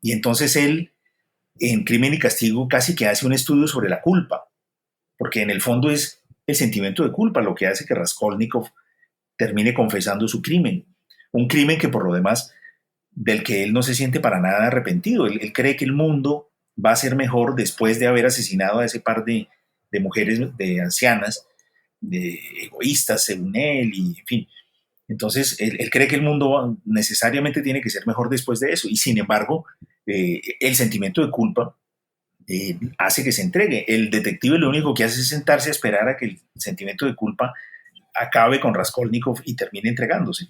y entonces él, en Crimen y Castigo, casi que hace un estudio sobre la culpa, porque en el fondo es el sentimiento de culpa lo que hace que Raskolnikov termine confesando su crimen, un crimen que por lo demás, del que él no se siente para nada arrepentido. Él cree que el mundo va a ser mejor después de haber asesinado a ese par de de mujeres, de ancianas, de egoístas según él, y en fin. Entonces, él cree que el mundo necesariamente tiene que ser mejor después de eso, y sin embargo, el sentimiento de culpa hace que se entregue. El detective lo único que hace es sentarse a esperar a que el sentimiento de culpa acabe con Raskolnikov y termine entregándose.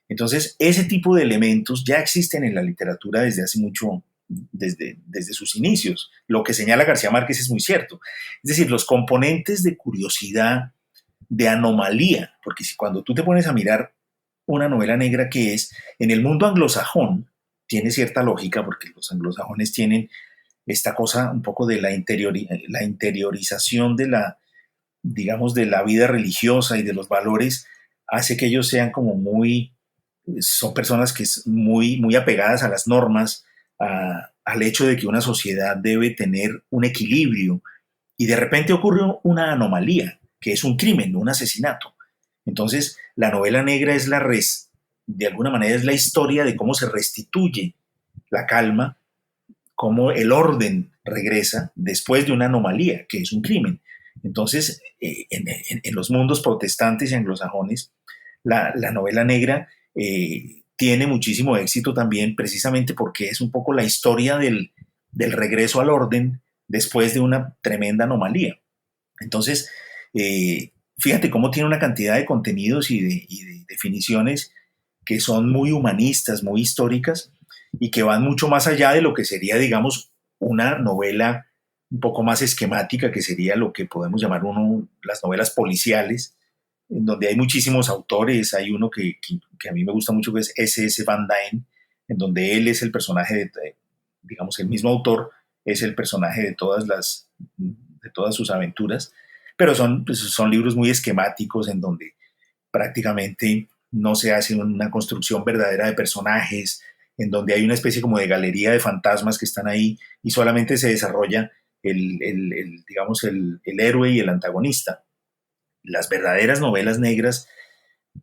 Entonces, ese tipo de elementos ya existen en la literatura desde hace mucho, desde sus inicios. Lo que señala García Márquez es muy cierto. Es decir, los componentes de curiosidad, de anomalía, porque si cuando tú te pones a mirar una novela negra que es, en el mundo anglosajón, tiene cierta lógica, porque los anglosajones tienen esta cosa un poco de la interiorización de la, digamos, de la vida religiosa y de los valores, hace que ellos sean como muy, son personas que es muy, muy apegadas a las normas, al hecho de que una sociedad debe tener un equilibrio, y de repente ocurre una anomalía, que es un crimen, un asesinato. Entonces, la novela negra es de alguna manera es la historia de cómo se restituye la calma, cómo el orden regresa después de una anomalía, que es un crimen. Entonces, en los mundos protestantes y anglosajones, la novela negra tiene muchísimo éxito también, precisamente porque es un poco la historia del regreso al orden después de una tremenda anomalía. Entonces, fíjate cómo tiene una cantidad de contenidos y de definiciones que son muy humanistas, muy históricas, y que van mucho más allá de lo que sería, digamos, una novela un poco más esquemática, que sería lo que podemos llamar las novelas policiales, en donde hay muchísimos autores. Hay uno que a mí me gusta mucho, que es S.S. Van Dyne, en donde él es el personaje, digamos, el mismo autor es el personaje de todas sus aventuras, pero son libros muy esquemáticos, en donde prácticamente no se hace una construcción verdadera de personajes, en donde hay una especie como de galería de fantasmas que están ahí, y solamente se desarrolla digamos, el héroe y el antagonista. Las verdaderas novelas negras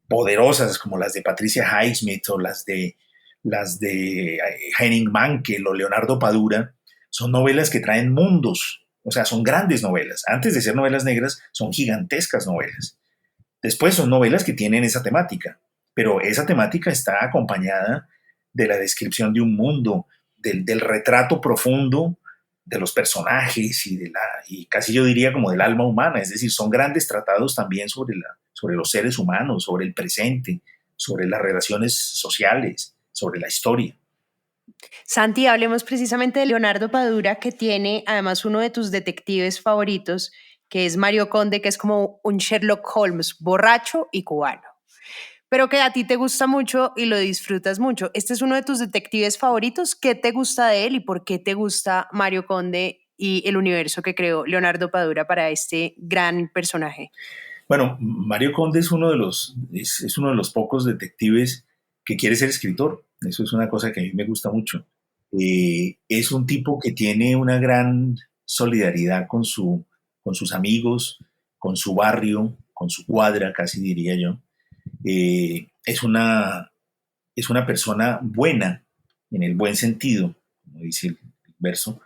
poderosas, como las de Patricia Highsmith o las de Henning Mankell o Leonardo Padura, son novelas que traen mundos, o sea, son grandes novelas. Antes de ser novelas negras, son gigantescas novelas. Después son novelas que tienen esa temática, pero esa temática está acompañada de la descripción de un mundo, del retrato profundo de los personajes y casi yo diría como del alma humana. Es decir, son grandes tratados también sobre los seres humanos, sobre el presente, sobre las relaciones sociales, sobre la historia. Santi, hablemos precisamente de Leonardo Padura, que tiene además uno de tus detectives favoritos, que es Mario Conde, que es como un Sherlock Holmes borracho y cubano, pero que a ti te gusta mucho y lo disfrutas mucho. Este es uno de tus detectives favoritos. ¿Qué te gusta de él y por qué te gusta Mario Conde y el universo que creó Leonardo Padura para este gran personaje? Bueno, Mario Conde es uno de los pocos detectives que quiere ser escritor. Eso es una cosa que a mí me gusta mucho. Es un tipo que tiene una gran solidaridad con sus amigos, con su barrio, con su cuadra, casi diría yo. Es una persona buena, en el buen sentido, como dice el verso,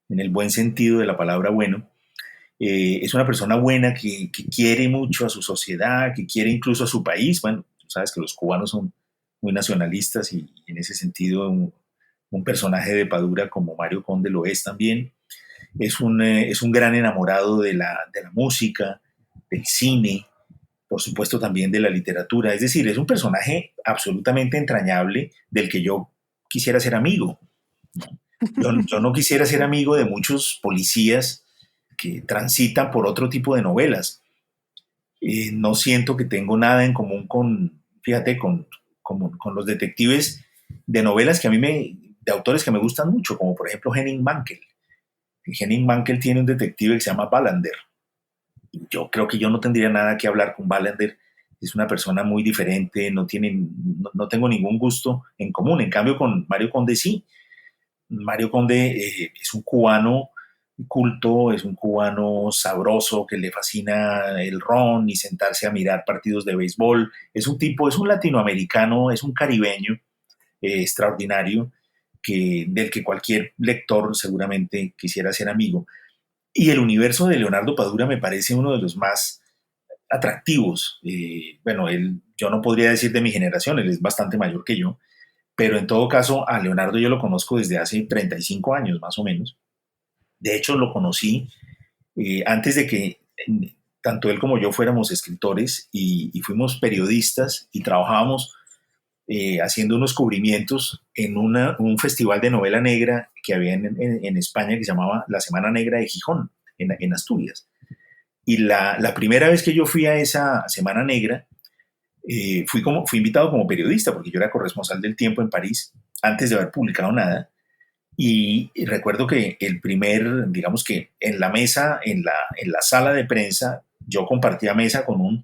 en el buen sentido de la palabra bueno. Es una persona buena que quiere mucho a su sociedad, que quiere incluso a su país. Bueno, tú sabes que los cubanos son muy nacionalistas, y en ese sentido un personaje de Padura como Mario Conde lo es también. Es un gran enamorado de la música, del cine, por supuesto también de la literatura. Es decir, es un personaje absolutamente entrañable del que yo quisiera ser amigo. Yo no quisiera ser amigo de muchos policías que transitan por otro tipo de novelas. No siento que tengo nada en común con los detectives de novelas de autores que me gustan mucho, como por ejemplo Henning Mankell. Henning Mankell tiene un detective que se llama Wallander. Yo creo que yo no tendría nada que hablar con Wallander. Es una persona muy diferente, no tengo ningún gusto en común. En cambio, con Mario Conde sí. Mario Conde es un cubano culto, es un cubano sabroso que le fascina el ron y sentarse a mirar partidos de béisbol. Es un latinoamericano, es un caribeño extraordinario, del que cualquier lector seguramente quisiera ser amigo. Y el universo de Leonardo Padura me parece uno de los más atractivos. Bueno, yo no podría decir de mi generación, él es bastante mayor que yo, pero en todo caso a Leonardo yo lo conozco desde hace 35 años más o menos. De hecho, lo conocí antes de que tanto él como yo fuéramos escritores y fuimos periodistas y trabajábamos haciendo unos cubrimientos en un festival de novela negra que había en España que se llamaba La Semana Negra de Gijón, en Asturias. Y la primera vez que yo fui a esa Semana Negra, fui invitado como periodista, porque yo era corresponsal del Tiempo en París, antes de haber publicado nada. Y recuerdo que digamos que en la mesa, en la sala de prensa, yo compartía mesa con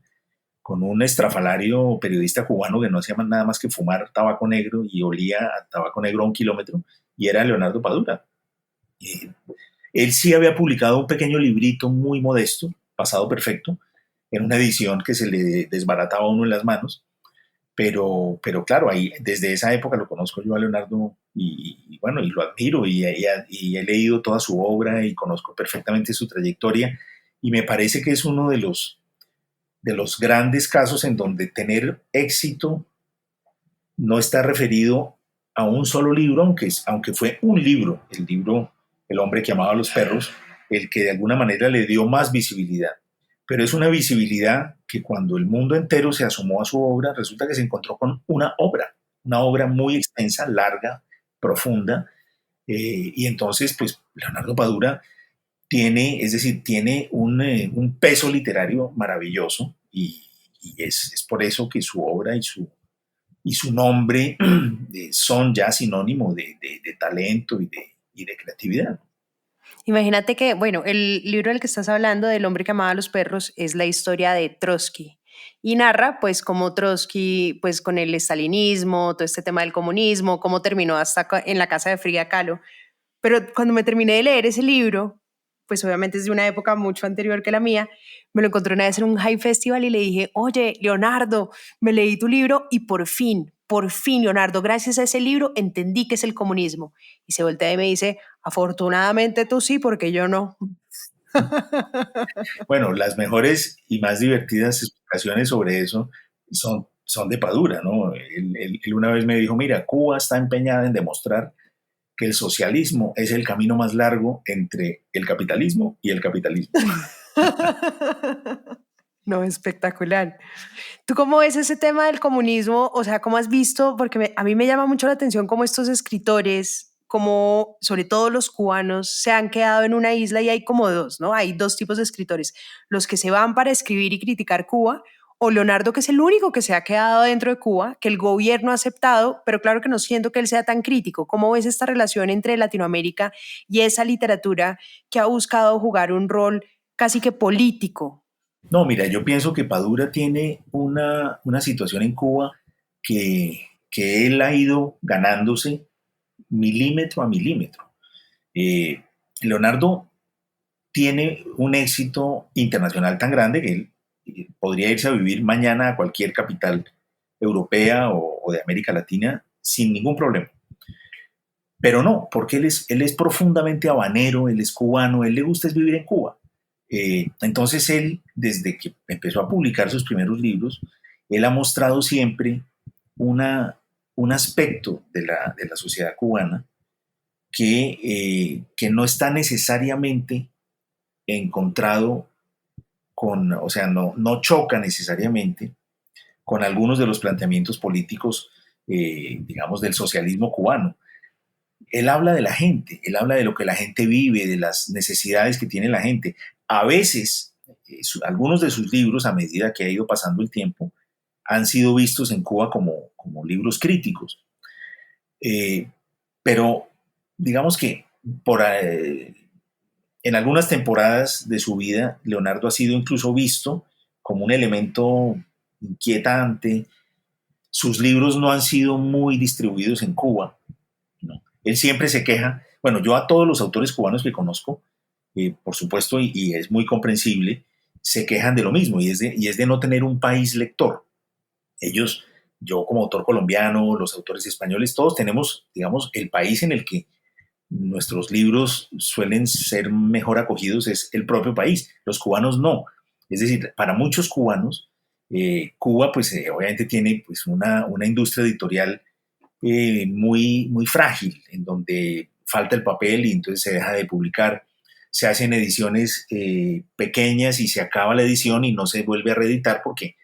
un estrafalario periodista cubano que no hacía nada más que fumar tabaco negro y olía a tabaco negro a 1 kilómetro, y era Leonardo Padura. Él sí había publicado un pequeño librito muy modesto, Pasado Perfecto, en una edición que se le desbarataba a uno en las manos, pero claro, ahí, desde esa época lo conozco yo a Leonardo y bueno, y lo admiro y he leído toda su obra y conozco perfectamente su trayectoria, y me parece que es uno de los grandes casos en donde tener éxito no está referido a un solo libro, aunque fue un libro, el libro El hombre que amaba a los perros, el que de alguna manera le dio más visibilidad. Pero es una visibilidad que cuando el mundo entero se asomó a su obra, resulta que se encontró con una obra muy extensa, larga, profunda, y entonces pues Leonardo Padura tiene un peso literario maravilloso, y es por eso que su obra y su nombre son ya sinónimo de talento y de creatividad. Imagínate que, bueno, el libro del que estás hablando, del hombre que amaba a los perros, es la historia de Trotsky y narra pues cómo Trotsky pues con el estalinismo, todo este tema del comunismo, cómo terminó hasta en la casa de Frida Kahlo. Pero cuando me terminé de leer ese libro, pues obviamente es de una época mucho anterior que la mía, me lo encontré una vez en un High Festival y le dije, oye, Leonardo, me leí tu libro y por fin, Leonardo, gracias a ese libro entendí qué es el comunismo. Y se voltea y me dice, afortunadamente tú sí, porque yo no. Bueno, las mejores y más divertidas explicaciones sobre eso son de Padura, ¿no? Él una vez me dijo, mira, Cuba está empeñada en demostrar que el socialismo es el camino más largo entre el capitalismo y el capitalismo. No, espectacular. ¿Tú cómo ves ese tema del comunismo? O sea, ¿cómo has visto? Porque a mí me llama mucho la atención cómo estos escritores, como sobre todo los cubanos, se han quedado en una isla, y hay como dos, ¿no? Hay dos tipos de escritores, los que se van para escribir y criticar Cuba, o Leonardo, que es el único que se ha quedado dentro de Cuba, que el gobierno ha aceptado, pero claro que no siento que él sea tan crítico. ¿Cómo ves esta relación entre Latinoamérica y esa literatura que ha buscado jugar un rol casi que político? No, mira, yo pienso que Padura tiene una situación en Cuba que él ha ido ganándose milímetro a milímetro. Leonardo tiene un éxito internacional tan grande que él podría irse a vivir mañana a cualquier capital europea o de América Latina sin ningún problema. Pero no, porque él es profundamente habanero, él es cubano, él le gusta es vivir en Cuba. Entonces él, desde que empezó a publicar sus primeros libros, él ha mostrado siempre un aspecto de la sociedad cubana que no está necesariamente encontrado o sea, no choca necesariamente con algunos de los planteamientos políticos, digamos, del socialismo cubano. Él habla de la gente, él habla de lo que la gente vive, de las necesidades que tiene la gente. A veces, algunos de sus libros, a medida que ha ido pasando el tiempo, han sido vistos en Cuba como libros críticos. Pero digamos que en algunas temporadas de su vida, Leonardo ha sido incluso visto como un elemento inquietante. Sus libros no han sido muy distribuidos en Cuba, ¿no? Él siempre se queja. Bueno, yo a todos los autores cubanos que conozco, por supuesto, y es muy comprensible, se quejan de lo mismo, y es de no tener un país lector. Yo como autor colombiano, los autores españoles, todos tenemos, digamos, el país en el que nuestros libros suelen ser mejor acogidos es el propio país. Los cubanos no. Es decir, para muchos cubanos, Cuba pues obviamente tiene pues una industria editorial muy, muy frágil, en donde falta el papel y entonces se deja de publicar. Se hacen ediciones pequeñas y se acaba la edición y no se vuelve a reeditar porque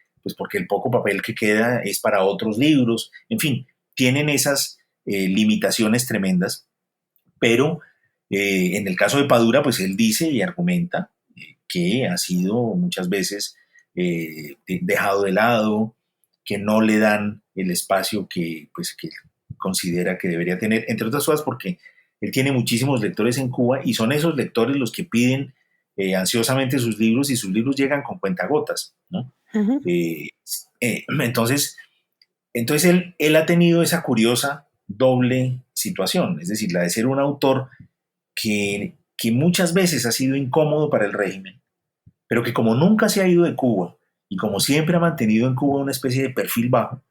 el poco papel que queda es para otros libros. En fin, tienen esas limitaciones tremendas, pero en el caso de Padura, pues él dice y argumenta que ha sido muchas veces dejado de lado, que no le dan el espacio que considera que debería tener, entre otras cosas porque él tiene muchísimos lectores en Cuba y son esos lectores los que piden ansiosamente sus libros y sus libros llegan con cuentagotas, ¿no? Ujú. Entonces él ha tenido esa curiosa doble situación, es decir, la de ser un autor que muchas veces ha sido incómodo para el régimen, pero que como nunca se ha ido de Cuba y como siempre ha mantenido en Cuba una especie de perfil bajo,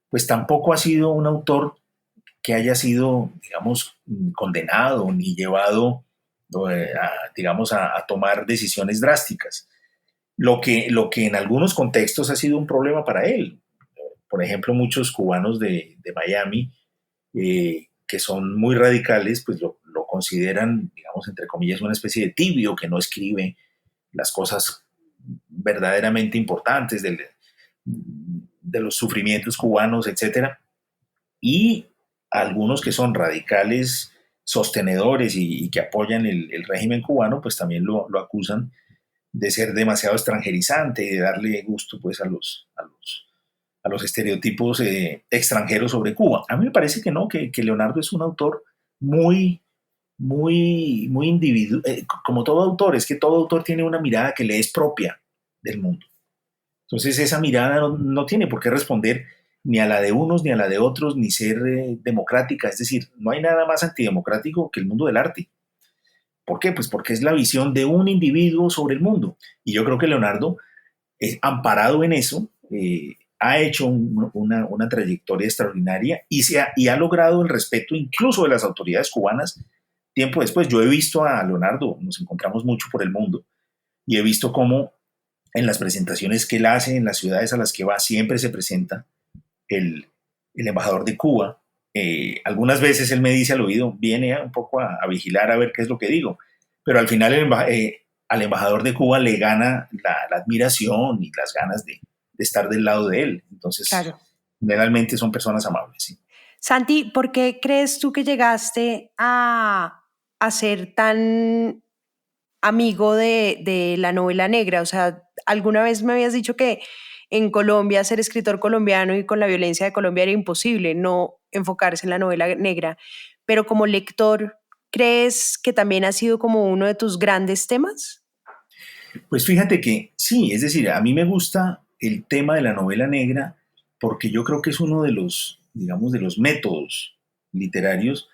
pues tampoco ha sido un autor que haya sido, digamos, condenado ni llevado, digamos, a tomar decisiones drásticas. Lo que en algunos contextos ha sido un problema para él. Por ejemplo, muchos cubanos de Miami, que son muy radicales, pues lo consideran, digamos, entre comillas, una especie de tibio que no escribe las cosas verdaderamente importantes de los sufrimientos cubanos, etcétera. Y algunos que son radicales sostenedores y que apoyan el régimen cubano, pues también lo acusan de ser demasiado extranjerizante y de darle gusto pues a los estereotipos extranjeros sobre Cuba. A mí me parece que no, que Leonardo es un autor muy, muy, muy individual. Como todo autor, es que todo autor tiene una mirada que le es propia del mundo. Entonces esa mirada no tiene por qué responder ni a la de unos ni a la de otros, ni ser democrática. Es decir, no hay nada más antidemocrático que el mundo del arte. ¿Por qué? Pues porque es la visión de un individuo sobre el mundo. Y yo creo que Leonardo, amparado en eso, ha hecho una trayectoria extraordinaria y ha logrado el respeto incluso de las autoridades cubanas tiempo después. Yo he visto a Leonardo, nos encontramos mucho por el mundo, y he visto cómo en las presentaciones que él hace, en las ciudades a las que va, siempre se presenta el embajador de Cuba. Algunas veces él me dice al oído, viene un poco a vigilar a ver qué es lo que digo, pero al final al embajador de Cuba le gana la admiración y las ganas de estar del lado de él. Entonces, Claro. generalmente son personas amables. ¿Sí? Santi, ¿por qué crees tú que llegaste a ser tan amigo de la novela negra? O sea, alguna vez me habías dicho que en Colombia ser escritor colombiano y con la violencia de Colombia era imposible no enfocarse en la novela negra, pero como lector, ¿crees que también ha sido como uno de tus grandes temas? Pues fíjate que sí, es decir, a mí me gusta el tema de la novela negra porque yo creo que es uno de los, digamos, de los métodos literarios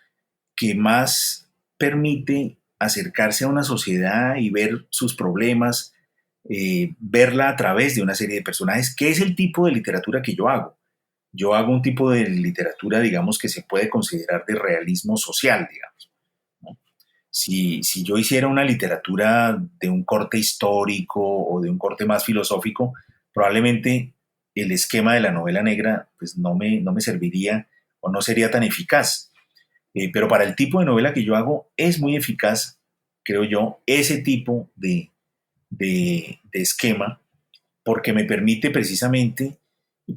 que más permite acercarse a una sociedad y ver sus problemas, verla a través de una serie de personajes, que es el tipo de literatura que yo hago. Yo hago un tipo de literatura, digamos, que se puede considerar de realismo social, digamos, ¿no? Si yo hiciera una literatura de un corte histórico o de un corte más filosófico, probablemente el esquema de la novela negra pues no me serviría o no sería tan eficaz. Pero para el tipo de novela que yo hago es muy eficaz, creo yo, ese tipo de esquema, porque me permite precisamente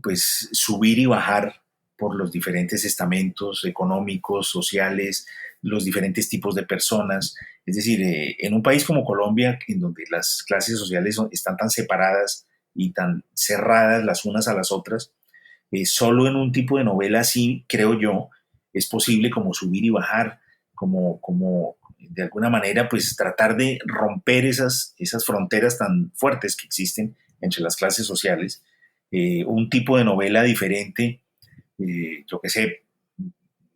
pues, subir y bajar por los diferentes estamentos económicos, sociales, los diferentes tipos de personas. Es decir, en un país como Colombia, en donde las clases sociales están tan separadas y tan cerradas las unas a las otras, solo en un tipo de novela así, creo yo, es posible como subir y bajar, como de alguna manera pues tratar de romper esas fronteras tan fuertes que existen entre las clases sociales. Un tipo de novela diferente, yo qué sé,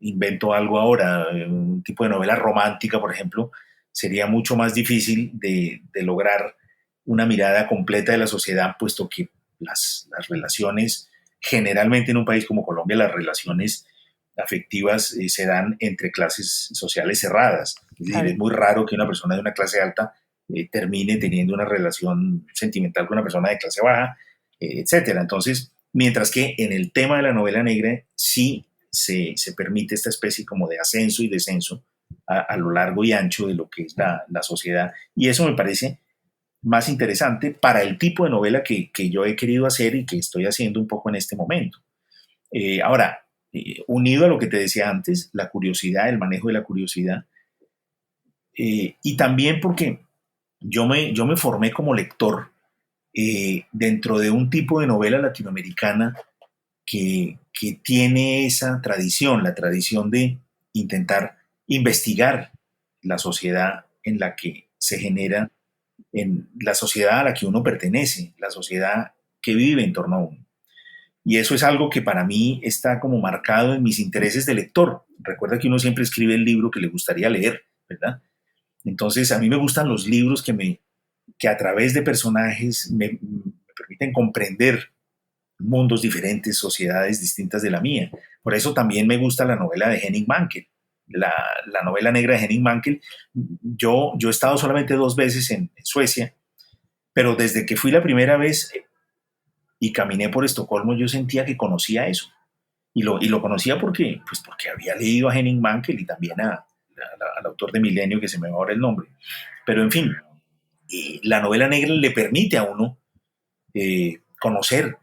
invento algo ahora, un tipo de novela romántica, por ejemplo, sería mucho más difícil de lograr una mirada completa de la sociedad, puesto que las relaciones, generalmente en un país como Colombia, las relaciones afectivas se dan entre clases sociales cerradas. Es decir, Claro. es muy raro que una persona de una clase alta termine teniendo una relación sentimental con una persona de clase baja, etcétera. Entonces, mientras que en el tema de la novela negra sí se permite esta especie como de ascenso y descenso a lo largo y ancho de lo que es la sociedad. Y eso me parece más interesante para el tipo de novela que yo he querido hacer y que estoy haciendo un poco en este momento. Ahora, unido a lo que te decía antes, la curiosidad, el manejo de la curiosidad, y también porque yo me formé como lector dentro de un tipo de novela latinoamericana que tiene esa tradición, la tradición de intentar investigar la sociedad en la que se genera, en la sociedad a la que uno pertenece, la sociedad que vive en torno a uno. Y eso es algo que para mí está como marcado en mis intereses de lector. Recuerda que uno siempre escribe el libro que le gustaría leer, ¿verdad? Entonces, a mí me gustan los libros que a través de personajes me permiten comprender mundos diferentes, sociedades distintas de la mía. Por eso también me gusta la novela de Henning Mankell, la novela negra de Henning Mankell. Yo he estado solamente 2 veces en Suecia, pero desde que fui la primera vez y caminé por Estocolmo, yo sentía que conocía eso. Y lo conocía porque había leído a Henning Mankell y también al autor de Milenio, que se me va ahora el nombre. Pero en fin, la novela negra le permite a uno conocer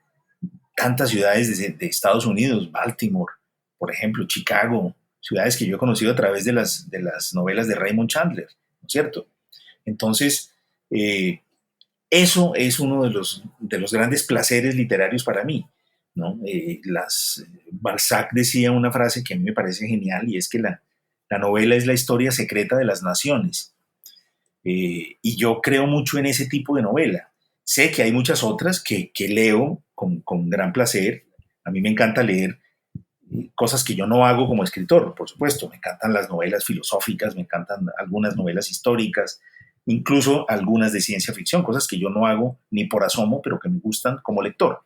tantas ciudades de Estados Unidos, Baltimore, por ejemplo, Chicago, ciudades que yo he conocido a través de las novelas de Raymond Chandler, ¿no es cierto? Entonces, eso es uno de los grandes placeres literarios para mí, ¿no? Balzac decía una frase que a mí me parece genial, y es que la novela es la historia secreta de las naciones. Y yo creo mucho en ese tipo de novela. Sé que hay muchas otras que leo con gran placer. A mí me encanta leer cosas que yo no hago como escritor, por supuesto. Me encantan las novelas filosóficas, me encantan algunas novelas históricas, incluso algunas de ciencia ficción, cosas que yo no hago ni por asomo, pero que me gustan como lector.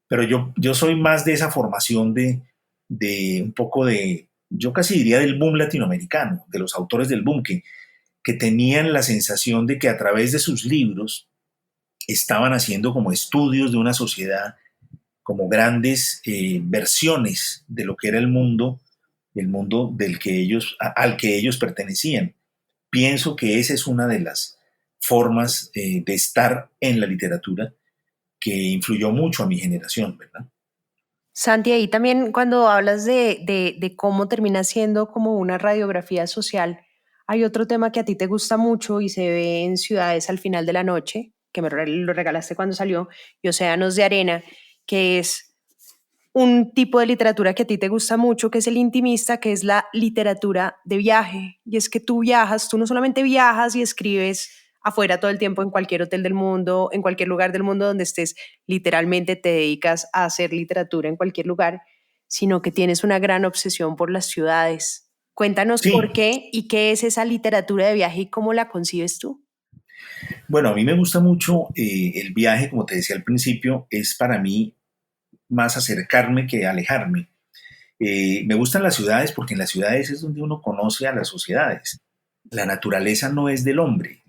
Pero yo soy más de esa formación de un poco de, yo casi diría del boom latinoamericano, de los autores del boom, que tenían la sensación de que a través de sus libros estaban haciendo como estudios de una sociedad, como grandes versiones de lo que era el mundo del que al que ellos pertenecían. Pienso que esa es una de las formas de estar en la literatura que influyó mucho a mi generación, ¿verdad? Santi, ahí también cuando hablas de cómo termina siendo como una radiografía social, hay otro tema que a ti te gusta mucho y se ve en Ciudades al final de la noche, que lo regalaste cuando salió, y Océanos de Arena, que es un tipo de literatura que a ti te gusta mucho, que es el intimista, que es la literatura de viaje. Y es que tú viajas, tú no solamente viajas y escribes afuera todo el tiempo en cualquier hotel del mundo, en cualquier lugar del mundo donde estés, literalmente te dedicas a hacer literatura en cualquier lugar, sino que tienes una gran obsesión por las ciudades. Cuéntanos Sí, por qué y qué es esa literatura de viaje y cómo la concibes tú. bueno, a mí me gusta mucho el viaje, como te decía al principio, es para mí más acercarme que alejarme. Me gustan las ciudades porque en las ciudades es donde uno conoce a las sociedades. La naturaleza no es del hombre,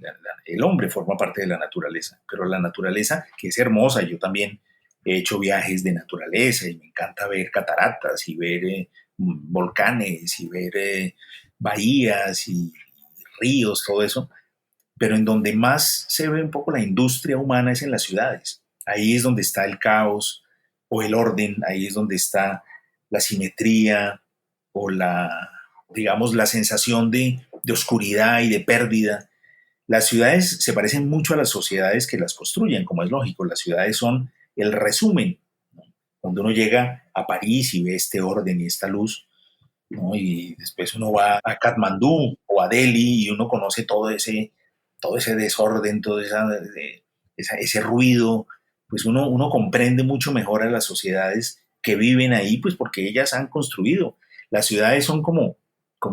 el hombre forma parte de la naturaleza, pero la naturaleza, que es hermosa, yo también he hecho viajes de naturaleza y me encanta ver cataratas y ver volcanes y ver bahías y ríos, todo eso, pero en donde más se ve un poco la industria humana es en las ciudades. Ahí es donde está el caos o el orden, ahí es donde está la simetría o digamos, la sensación de oscuridad y de pérdida. Las ciudades se parecen mucho a las sociedades que las construyen, como es lógico. Las ciudades son el resumen, ¿no? Cuando uno llega a París y ve este orden y esta luz, ¿no? Y después uno va a Katmandú o a Delhi y uno conoce todo ese desorden, ese ruido, pues uno comprende mucho mejor a las sociedades que viven ahí, pues porque ellas han construido. Las ciudades son como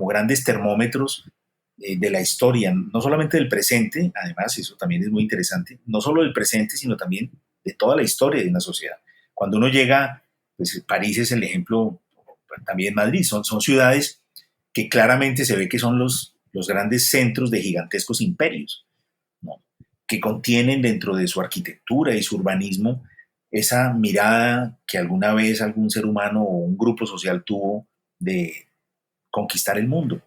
grandes termómetros de la historia, no solamente del presente, además eso también es muy interesante, no solo del presente, sino también de toda la historia de una sociedad. Cuando uno llega, pues París es el ejemplo también Madrid, son ciudades que claramente se ve que son los grandes centros de gigantescos imperios, ¿no? Que contienen dentro de su arquitectura y su urbanismo esa mirada que alguna vez algún ser humano o un grupo social tuvo de conquistar el mundo.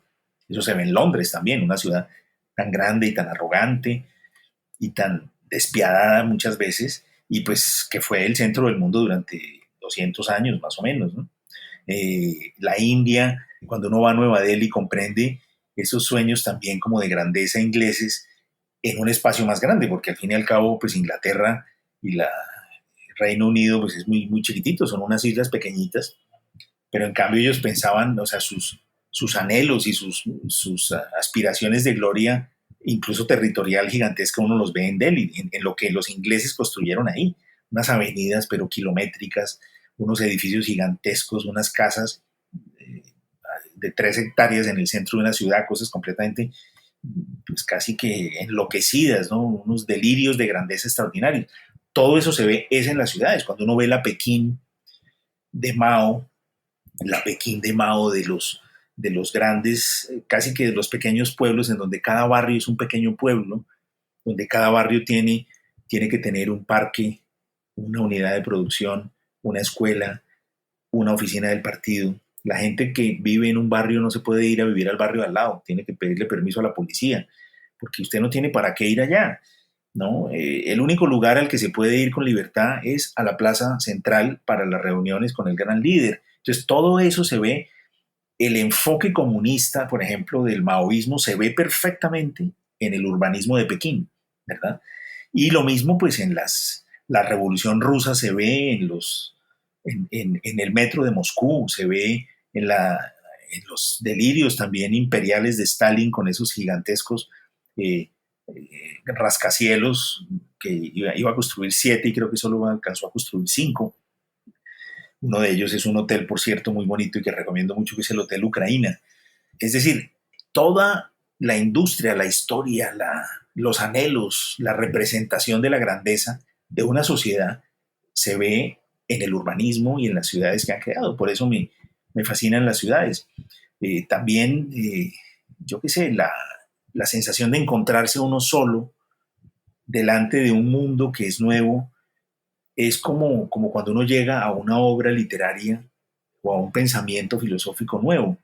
Eso se ve en Londres también, una ciudad tan grande y tan arrogante y tan despiadada muchas veces, y pues que fue el centro del mundo durante 200 años más o menos, ¿no? La India, cuando uno va a Nueva Delhi, comprende esos sueños también como de grandeza ingleses en un espacio más grande, porque al fin y al cabo, pues Inglaterra y el Reino Unido pues es muy, muy chiquitito, son unas islas pequeñitas, pero en cambio ellos pensaban, o sea, sus anhelos y sus aspiraciones de gloria, incluso territorial gigantesca, uno los ve en Delhi, en lo que los ingleses construyeron ahí, unas avenidas pero kilométricas, unos edificios gigantescos, unas casas de 3 hectáreas en el centro de una ciudad, cosas completamente, pues casi que enloquecidas, ¿no? Unos delirios de grandeza extraordinarios. Todo eso se ve es en las ciudades. Cuando uno ve la Pekín de Mao, de los grandes, casi que de los pequeños pueblos, en donde cada barrio es un pequeño pueblo, donde cada barrio tiene que tener un parque, una unidad de producción, una escuela, una oficina del partido. La gente que vive en un barrio no se puede ir a vivir al barrio al lado, tiene que pedirle permiso a la policía, porque usted no tiene para qué ir allá, ¿no? El único lugar al que se puede ir con libertad es a la plaza central para las reuniones con el gran líder. Entonces todo eso se ve, el enfoque comunista, por ejemplo, del maoísmo se ve perfectamente en el urbanismo de Pekín, ¿verdad? Y lo mismo pues en la revolución rusa se ve en el metro de Moscú, se ve en los delirios también imperiales de Stalin con esos gigantescos rascacielos que iba a construir 7 y creo que solo alcanzó a construir 5. Uno de ellos es un hotel, por cierto, muy bonito y que recomiendo mucho, que es el Hotel Ucrania. Es decir, toda la industria, la historia, los anhelos, la representación de la grandeza de una sociedad se ve en el urbanismo y en las ciudades que han creado. Por eso me fascinan las ciudades. También, yo qué sé, la sensación de encontrarse uno solo delante de un mundo que es nuevo, es como cuando uno llega a una obra literaria o a un pensamiento filosófico nuevo.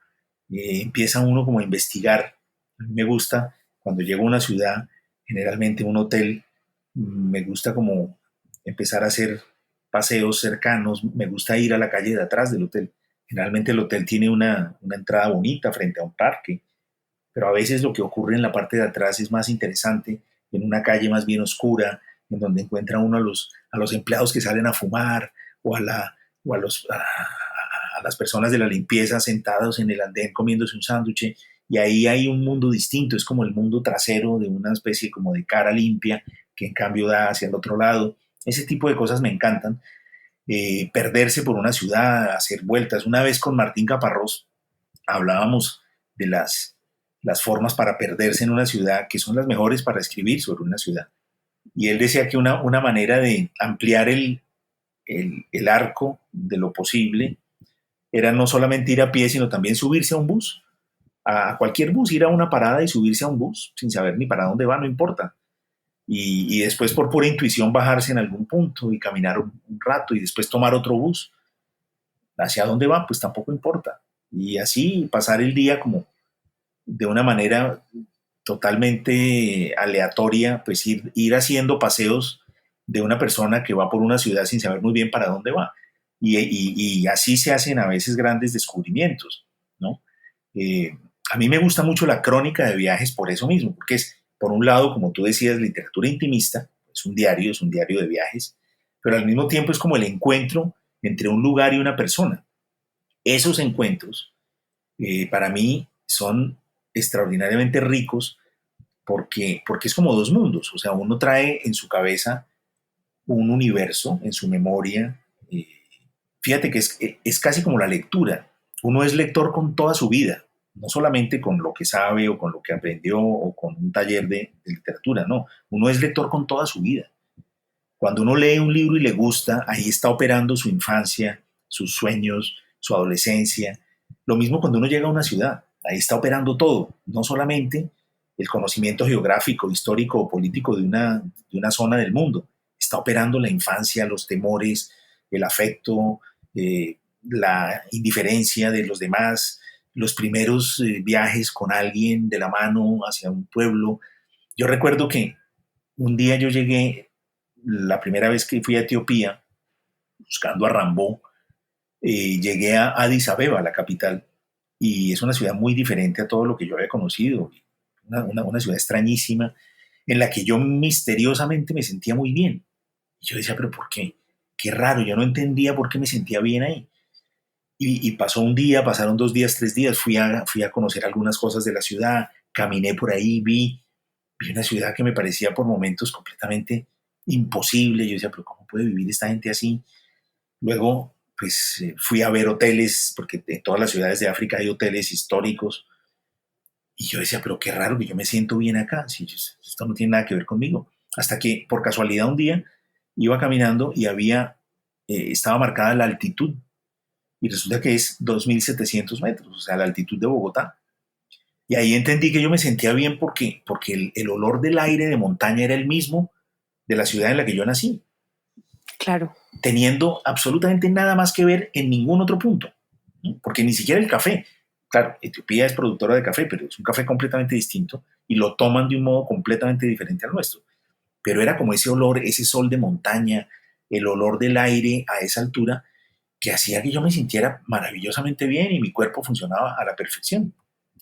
Empieza uno como a investigar. A mí me gusta, cuando llego a una ciudad, generalmente un hotel, me gusta como empezar a hacer paseos cercanos, me gusta ir a la calle de atrás del hotel. Generalmente el hotel tiene una entrada bonita frente a un parque, pero a veces lo que ocurre en la parte de atrás es más interesante, en una calle más bien oscura, en donde encuentra uno a los empleados que salen a fumar o a las personas de la limpieza sentados en el andén comiéndose un sándwich, y ahí hay un mundo distinto, es como el mundo trasero de una especie como de cara limpia que en cambio da hacia el otro lado. Ese tipo de cosas me encantan. Perderse por una ciudad, hacer vueltas. Una vez con Martín Caparrós hablábamos de las formas para perderse en una ciudad que son las mejores para escribir sobre una ciudad. Y él decía que una manera de ampliar el arco de lo posible era no solamente ir a pie, sino también subirse a un bus, a cualquier bus, ir a una parada y subirse a un bus sin saber ni para dónde va, no importa. Y después por pura intuición bajarse en algún punto y caminar un rato y después tomar otro bus. ¿Hacia dónde va? Pues tampoco importa. Y así pasar el día como de una manera totalmente aleatoria, pues ir haciendo paseos de una persona que va por una ciudad sin saber muy bien para dónde va. Y así se hacen a veces grandes descubrimientos, ¿no? A mí me gusta mucho la crónica de viajes por eso mismo, porque es, por un lado, como tú decías, literatura intimista, es un diario de viajes, pero al mismo tiempo es como el encuentro entre un lugar y una persona. Esos encuentros, para mí, son extraordinariamente ricos porque es como dos mundos. O sea, uno trae en su cabeza un universo, en su memoria. Fíjate que es casi como la lectura. Uno es lector con toda su vida, no solamente con lo que sabe o con lo que aprendió o con un taller de literatura, no. Uno es lector con toda su vida. Cuando uno lee un libro y le gusta, ahí está operando su infancia, sus sueños, su adolescencia. Lo mismo cuando uno llega a una ciudad, ahí está operando todo, no solamente el conocimiento geográfico, histórico o político de una zona del mundo, está operando la infancia, los temores, el afecto, la indiferencia de los demás, los primeros viajes con alguien de la mano hacia un pueblo. Yo recuerdo que un día yo llegué, la primera vez que fui a Etiopía, buscando a Rambó, llegué a Addis Abeba, la capital, y es una ciudad muy diferente a todo lo que yo había conocido, una ciudad extrañísima, en la que yo misteriosamente me sentía muy bien. Y yo decía, pero ¿por qué? Qué raro, yo no entendía por qué me sentía bien ahí. Y pasó un día, pasaron 2 días, 3 días, fui a conocer algunas cosas de la ciudad, caminé por ahí, vi una ciudad que me parecía por momentos completamente imposible. Yo decía, pero ¿cómo puede vivir esta gente así? Luego, pues fui a ver hoteles, porque en todas las ciudades de África hay hoteles históricos. Y yo decía, pero qué raro que yo me siento bien acá, si esto no tiene nada que ver conmigo. Hasta que, por casualidad, un día iba caminando y estaba marcada la altitud. Y resulta que es 2.700 metros, o sea, la altitud de Bogotá. Y ahí entendí que yo me sentía bien porque el olor del aire de montaña era el mismo de la ciudad en la que yo nací. Claro. Teniendo absolutamente nada más que ver en ningún otro punto, ¿no? Porque ni siquiera el café. Claro, Etiopía es productora de café, pero es un café completamente distinto y lo toman de un modo completamente diferente al nuestro. Pero era como ese olor, ese sol de montaña, el olor del aire a esa altura, que hacía que yo me sintiera maravillosamente bien y mi cuerpo funcionaba a la perfección.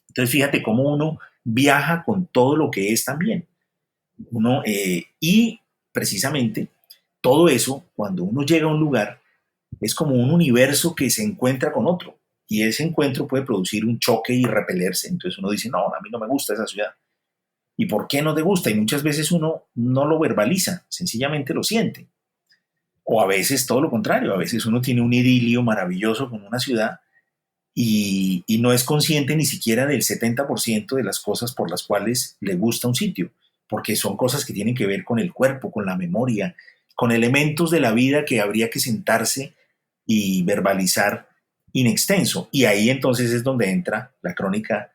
Entonces fíjate cómo uno viaja con todo lo que es también. Y precisamente todo eso, cuando uno llega a un lugar, es como un universo que se encuentra con otro. Y ese encuentro puede producir un choque y repelerse. Entonces uno dice, no, a mí no me gusta esa ciudad. ¿Y por qué no te gusta? Y muchas veces uno no lo verbaliza, sencillamente lo siente. O a veces todo lo contrario, a veces uno tiene un idilio maravilloso con una ciudad y no es consciente ni siquiera del 70% de las cosas por las cuales le gusta un sitio, porque son cosas que tienen que ver con el cuerpo, con la memoria, con elementos de la vida que habría que sentarse y verbalizar in extenso. Y ahí entonces es donde entra la crónica,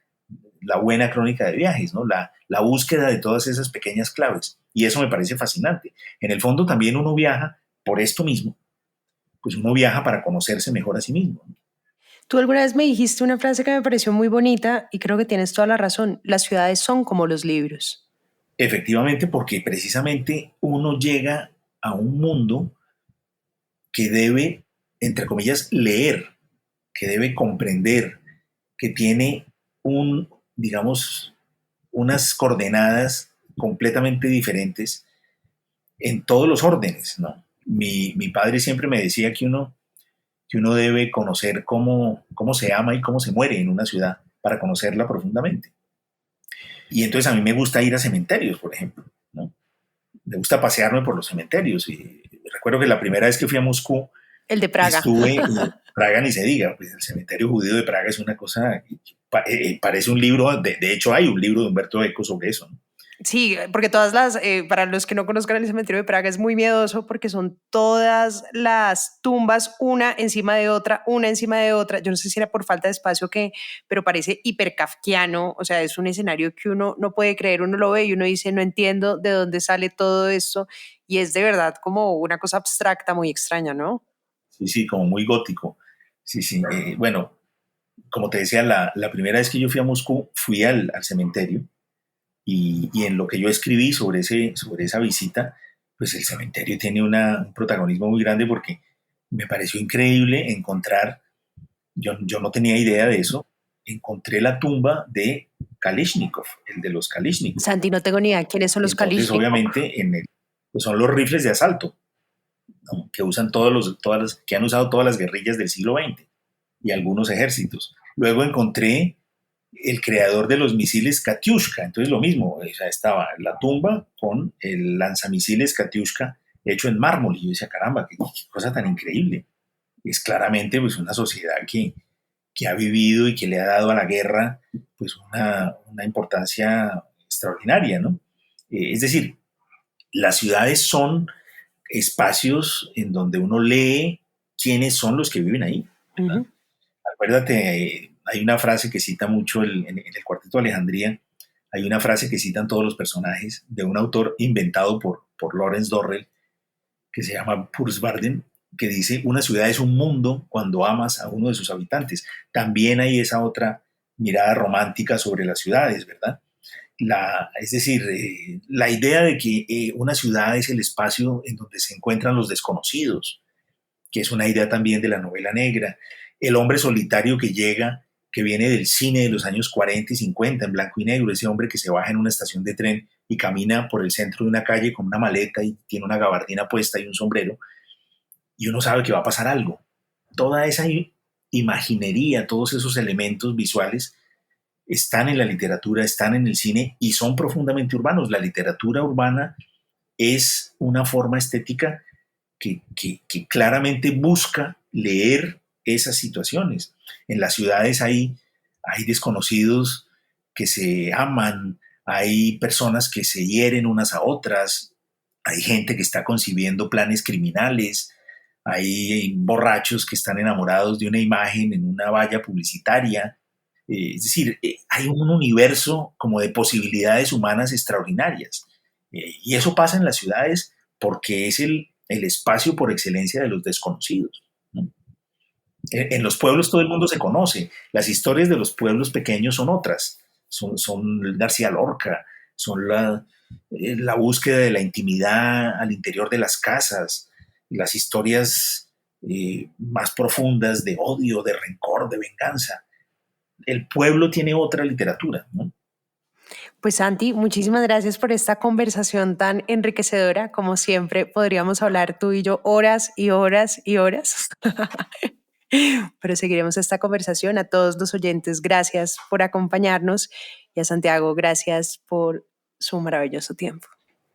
la buena crónica de viajes, ¿no? La búsqueda de todas esas pequeñas claves. Y eso me parece fascinante. En el fondo también uno viaja por esto mismo, pues uno viaja para conocerse mejor a sí mismo. Tú alguna vez me dijiste una frase que me pareció muy bonita y creo que tienes toda la razón. Las ciudades son como los libros. Efectivamente, porque precisamente uno llega a un mundo que debe, entre comillas, leer, que debe comprender, que tiene digamos, unas coordenadas completamente diferentes en todos los órdenes, ¿no? Mi padre siempre me decía que uno debe conocer cómo se ama y cómo se muere en una ciudad para conocerla profundamente. Y entonces a mí me gusta ir a cementerios, por ejemplo, ¿no? Me gusta pasearme por los cementerios. Y recuerdo que la primera vez que fui a Moscú, El de Praga. estuve en Praga, ni se diga, pues el cementerio judío de Praga es una cosa, parece un libro, de hecho hay un libro de Humberto Eco sobre eso, ¿no? Sí, porque para los que no conozcan el cementerio de Praga es muy miedoso porque son todas las tumbas una encima de otra, una encima de otra. Yo no sé si era por falta de espacio o qué, pero parece hiper kafkiano. O sea, es un escenario que uno no puede creer, uno lo ve y uno dice, no entiendo de dónde sale todo esto. Y es de verdad como una cosa abstracta, muy extraña, ¿no? Sí, como muy gótico. Sí. Bueno, como te decía, la primera vez que yo fui a Moscú, fui al cementerio. Y en lo que yo escribí sobre esa visita, pues el cementerio tiene un protagonismo muy grande porque me pareció increíble encontrar, yo no tenía idea de eso, encontré la tumba de Kalishnikov, el de los Kalishnikov. Santi, no tengo ni idea quiénes son los Kalishnikov. Obviamente, pues son los rifles de asalto, ¿no? Que usan que han usado todas las guerrillas del siglo XX y algunos ejércitos. Luego encontré el creador de los misiles Katyushka, entonces lo mismo, o sea, estaba la tumba con el lanzamisiles Katyushka hecho en mármol, y yo decía, caramba, qué cosa tan increíble. Es claramente pues una sociedad que ha vivido y que le ha dado a la guerra pues una importancia extraordinaria, ¿no? Es decir, las ciudades son espacios en donde uno lee quiénes son los que viven ahí, ¿verdad? Acuérdate, hay una frase que cita mucho en el Cuarteto de Alejandría, hay una frase que citan todos los personajes de un autor inventado por Lawrence Dorrell, que se llama Purs Varden, que dice, una ciudad es un mundo cuando amas a uno de sus habitantes. También hay esa otra mirada romántica sobre las ciudades, ¿verdad? Es decir, la idea de que una ciudad es el espacio en donde se encuentran los desconocidos, que es una idea también de la novela negra. El hombre solitario que llega, que viene del cine de los años 40 y 50 en blanco y negro, ese hombre que se baja en una estación de tren y camina por el centro de una calle con una maleta y tiene una gabardina puesta y un sombrero, y uno sabe que va a pasar algo. Toda esa imaginería, todos esos elementos visuales están en la literatura, están en el cine y son profundamente urbanos. La literatura urbana es una forma estética que claramente busca leer esas situaciones. En las ciudades hay desconocidos que se aman, hay personas que se hieren unas a otras, hay gente que está concibiendo planes criminales, hay borrachos que están enamorados de una imagen en una valla publicitaria. Es decir, hay un universo como de posibilidades humanas extraordinarias. Y eso pasa en las ciudades porque es el espacio por excelencia de los desconocidos, ¿no? En los pueblos todo el mundo se conoce. Las historias de los pueblos pequeños son otras. Son García Lorca, son la búsqueda de la intimidad al interior de las casas, las historias más profundas de odio, de rencor, de venganza. El pueblo tiene otra literatura, ¿no? Pues Santi, muchísimas gracias por esta conversación tan enriquecedora. Como siempre, podríamos hablar tú y yo horas y horas y horas. Pero seguiremos esta conversación. A todos los oyentes, gracias por acompañarnos. Y a Santiago, gracias por su maravilloso tiempo.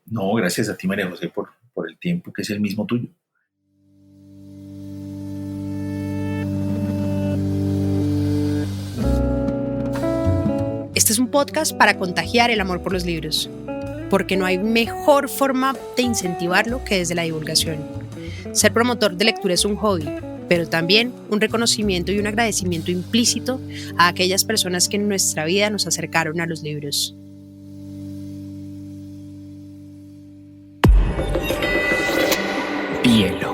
No, gracias a ti, María José, por el tiempo que es el mismo tuyo. Este es un podcast para contagiar el amor por los libros, porque no hay mejor forma de incentivarlo que desde la divulgación. Ser promotor de lectura es un hobby, pero también un reconocimiento y un agradecimiento implícito a aquellas personas que en nuestra vida nos acercaron a los libros. Bielo.